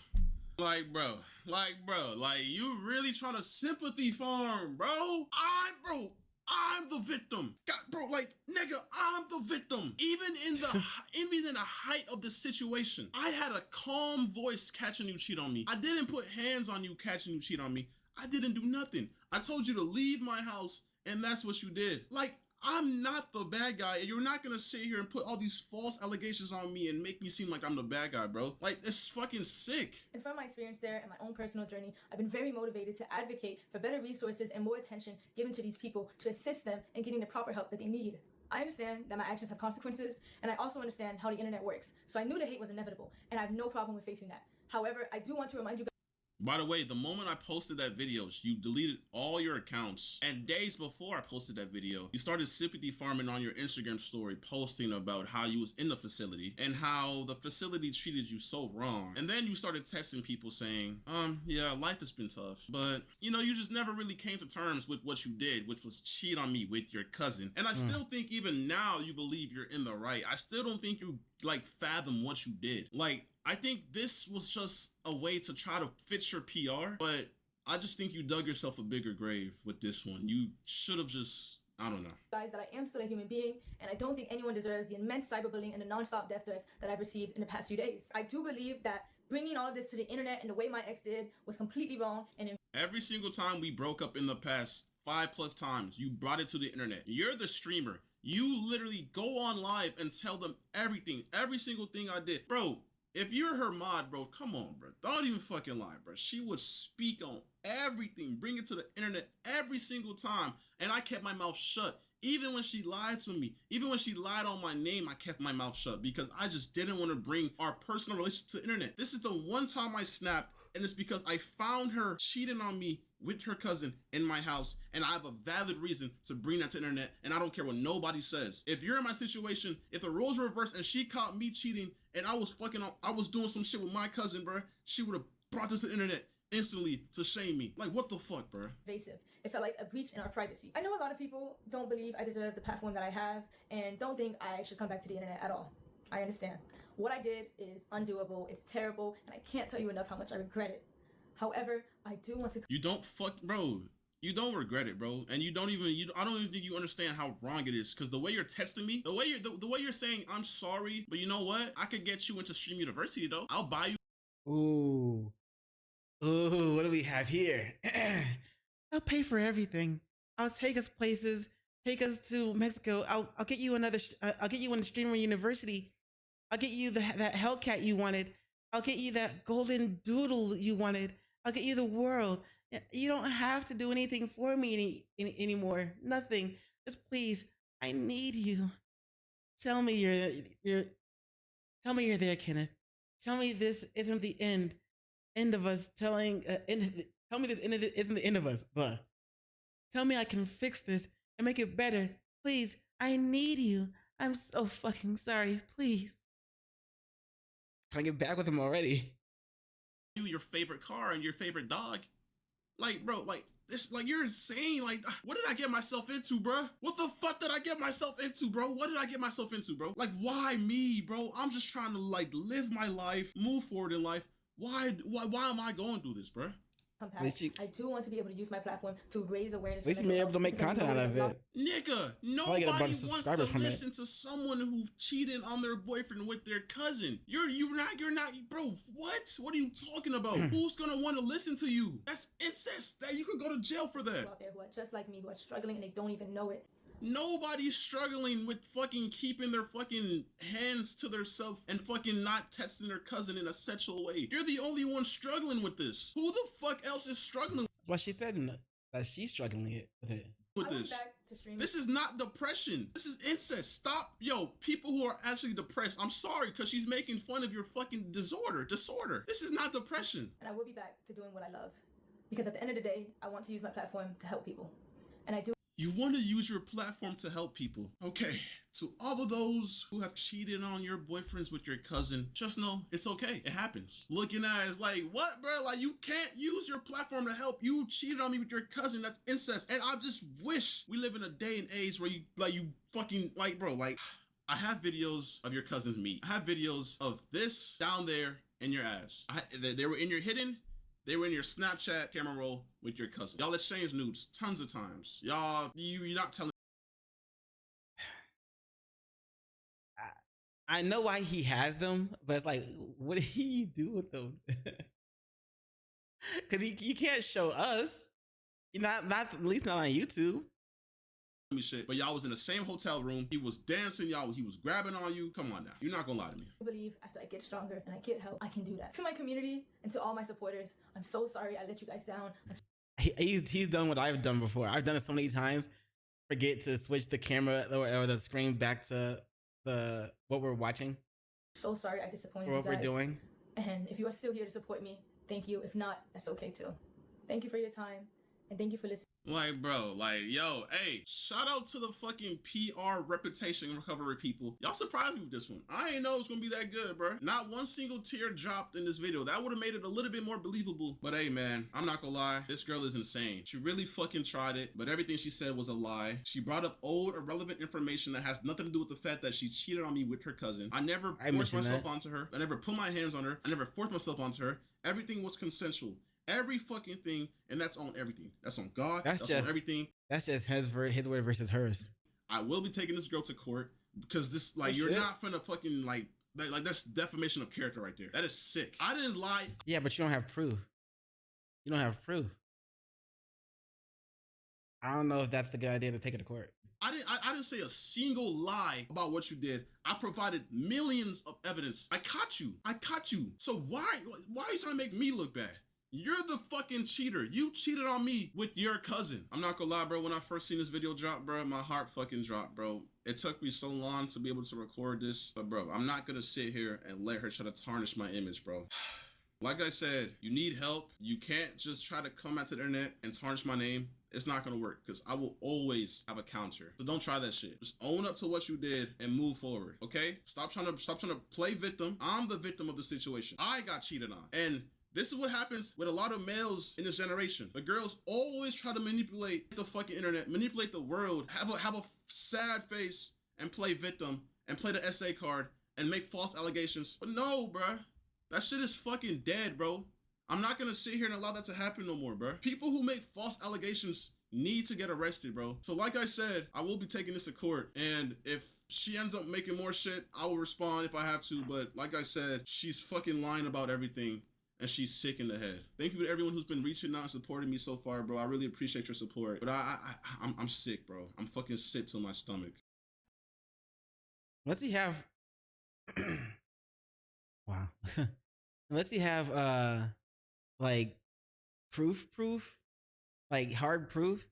you really trying to sympathy farm, bro? I'm the victim. God, bro, like, nigga, I'm the victim. Even in the height of the situation, I had a calm voice catching you cheat on me. I didn't put hands on you catching you cheat on me. I didn't do nothing. I told you to leave my house, and that's what you did. Like, I'm not the bad guy, and you're not gonna sit here and put all these false allegations on me and make me seem like I'm the bad guy, bro. Like, it's fucking sick. And from my experience there and my own personal journey, I've been very motivated to advocate for better resources and more attention given to these people to assist them in getting the proper help that they need. I understand that my actions have consequences, and I also understand how the internet works. So I knew the hate was inevitable, and I have no problem with facing that. However, I do want to remind you guys. By the way, the moment I posted that video, you deleted all your accounts. And days before I posted that video, you started sympathy farming on your Instagram story, posting about how you was in the facility and how the facility treated you so wrong. And then you started texting people saying, yeah, life has been tough. But, you know, you just never really came to terms with what you did, which was cheat on me with your cousin. And I still think even now you believe you're in the right. I still don't think you, like, fathom what you did. Like, I think this was just a way to try to fix your PR, but I just think you dug yourself a bigger grave with this one. You should have just, I don't know. Guys, that I am still a human being, and I don't think anyone deserves the immense cyberbullying and the non-stop death threats that I've received in the past few days. I do believe that bringing all of this to the internet and the way my ex did was completely wrong. And every single time we broke up in the past 5+ times, you brought it to the internet. You're the streamer. You literally go on live and tell them everything, every single thing I did. Bro, if you're her mod, bro, come on, bro. Don't even fucking lie, bro. She would speak on everything, bring it to the internet every single time. And I kept my mouth shut. Even when she lied to me, even when she lied on my name, I kept my mouth shut because I just didn't want to bring our personal relationship to the internet. This is the one time I snapped, and it's because I found her cheating on me with her cousin in my house, and I have a valid reason to bring that to the internet, and I don't care what nobody says. If you're in my situation, if the roles were reversed and she caught me cheating and I was doing some shit with my cousin, bro, she would have brought this to the internet instantly to shame me. Like, what the fuck, bro? Invasive. It felt like a breach in our privacy. I know a lot of people don't believe I deserve the platform that I have and don't think I should come back to the internet at all. I understand. What I did is undoable, it's terrible, and I can't tell you enough how much I regret it. However, I do want to. You don't bro. You don't regret it, bro. And I don't even think you understand how wrong it is. Cause the way you're texting me, the way you're saying, I'm sorry, but you know what? I could get you into Stream University though. I'll buy you. Ooh, what do we have here? I'll pay for everything. I'll take us places, take us to Mexico. I'll get you I'll get you into Streamer University. I'll get you that Hellcat you wanted. I'll get you that golden doodle you wanted. I'll get you the world. You don't have to do anything for me anymore. Nothing. Just please, I need you. Tell me tell me you're there, Kenneth. Tell me this isn't the end of us. Tell me this isn't the end of us. Blah. Tell me I can fix this and make it better. Please, I need you. I'm so fucking sorry. Please. Can I get back with him already? Your favorite car and your favorite dog. Like, bro, like this, like you're insane. Like, what did I get myself into, bro? What the fuck did I get myself into, bro? What did I get myself into, bro? Like, why me, bro? I'm just trying to like live my life, move forward in life. Why am I going through this, bro? come past. I do want to be able to use my platform to raise awareness. At least you may be able to make content out of it. Nigga, nobody wants to listen to someone who cheated on their boyfriend with their cousin. You're not, bro. What are you talking about? Who's gonna want to listen to you? That's incest. That you could go to jail for that. Out there who are just like me, who are struggling and they don't even know it. Nobody's struggling with fucking keeping their fucking hands to themselves and fucking not texting their cousin in a sexual way. You're the only one struggling with this. Who the fuck else is struggling? Well, she said that she's struggling with it. With this. This is not depression. This is incest. Stop. Yo, people who are actually depressed, I'm sorry, because she's making fun of your fucking disorder. This is not depression. And I will be back to doing what I love. Because at the end of the day, I want to use my platform to help people. And I do. You want to use your platform to help people. Okay, to all of those who have cheated on your boyfriends with your cousin, just know it's okay. It happens. Looking at it is like, what, bro? Like, you can't use your platform to help. You cheated on me with your cousin. That's incest. And I just wish we live in a day and age where you fucking, bro, I have videos of your cousin's meat. I have videos of this down there in your ass. They were in your hidden. They were in your Snapchat camera roll with your cousin. Y'all exchanged nudes tons of times. You're not telling. I know why he has them, but it's like, what did he do with them? Because he can't show us. Not at least not on YouTube. Me shit, but y'all was in the same hotel room. He was dancing, y'all. He was grabbing on you. Come on now, you're not gonna lie to me. I believe after I get stronger and I get help, I can do that. To my community and to all my supporters, I'm so sorry I let you guys down. He's done what I've done before. I've done it so many times. Forget to switch the camera or the screen back to what we're watching. So sorry I disappointed you guys. What we're doing. And if you are still here to support me, thank you. If not, that's okay too. Thank you for your time and thank you for listening. Like, bro, yo, hey, shout out to the fucking PR reputation recovery people. Y'all surprised me with this one. I ain't know it was gonna be that good, bro. Not one single tear dropped in this video. That would have made it a little bit more believable. But hey, man, I'm not gonna lie. This girl is insane. She really fucking tried it, but everything she said was a lie. She brought up old, irrelevant information that has nothing to do with the fact that she cheated on me with her cousin. I never forced myself onto her. I never put my hands on her. I never forced myself onto her. Everything was consensual. Every fucking thing, and that's on everything. That's on God. That's on everything. That's just his word versus hers. I will be taking this girl to court because this, you're not finna fucking like that's defamation of character right there. That is sick. I didn't lie. Yeah, but you don't have proof. You don't have proof. I don't know if that's the good idea to take it to court. I didn't say a single lie about what you did. I provided millions of evidence. I caught you. So why are you trying to make me look bad? You're the fucking cheater. You cheated on me with your cousin. I'm not gonna lie, bro. When I first seen this video drop, bro, my heart fucking dropped, bro. It took me so long to be able to record this. But, bro, I'm not gonna sit here and let her try to tarnish my image, bro. Like I said, you need help. You can't just try to come out to the internet and tarnish my name. It's not gonna work because I will always have a counter. So don't try that shit. Just own up to what you did and move forward, okay? Stop trying to play victim. I'm the victim of the situation. I got cheated on. And this is what happens with a lot of males in this generation. The girls always try to manipulate the fucking internet, manipulate the world, have a sad face and play victim and play the SA card and make false allegations. But no, bruh. That shit is fucking dead, bro. I'm not gonna sit here and allow that to happen no more, bruh. People who make false allegations need to get arrested, bro. So like I said, I will be taking this to court. And if she ends up making more shit, I will respond if I have to. But like I said, she's fucking lying about everything. And she's sick in the head. Thank you to everyone who's been reaching out and supporting me so far, bro. I really appreciate your support. But I'm sick, bro. I'm fucking sick to my stomach. Let's see have wow. Let's see have like proof, like hard proof.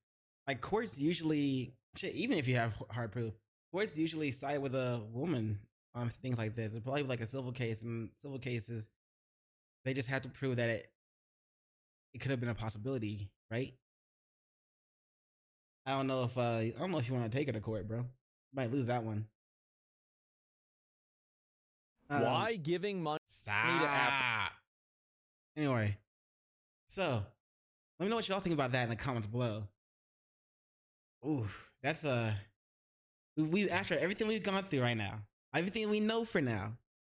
Like courts usually, shit, even if you have hard proof, courts usually side with a woman on things like this. It's probably like a civil case, and civil cases, they just have to prove that it could have been a possibility, right? I don't know if you want to take her to court, bro. You might lose that one. Why giving money to Africa? Anyway, so let me know what y'all think about that in the comments below. Ooh, that's we after everything we've gone through right now, everything we know for now.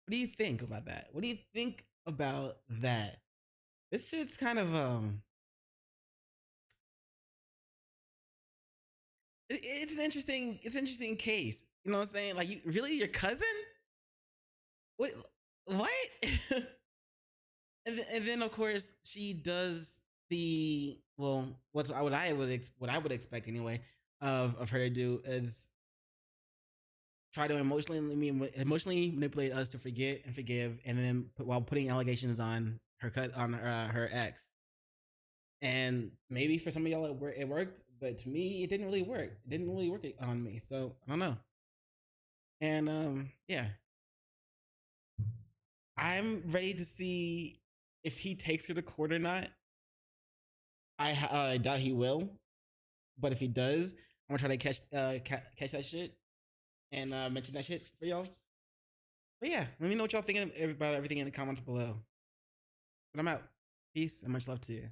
What do you think about that? What do you think about that? This shit's kind of it's an interesting case. You know what I'm saying? Like, you really, your cousin? What? And then of course she does the what I would expect anyway of her to do is try to emotionally manipulate us to forget and forgive, and then while putting allegations on her ex. And maybe for some of y'all it worked, but to me it didn't really work. It didn't really work on me, so I don't know. And yeah, I'm ready to see if he takes her to court or not. I doubt he will, but if he does, I'm gonna try to catch that shit and mention that shit for y'all. But yeah, let me know what y'all thinking about everything in the comments below. But I'm out. Peace and much love to you.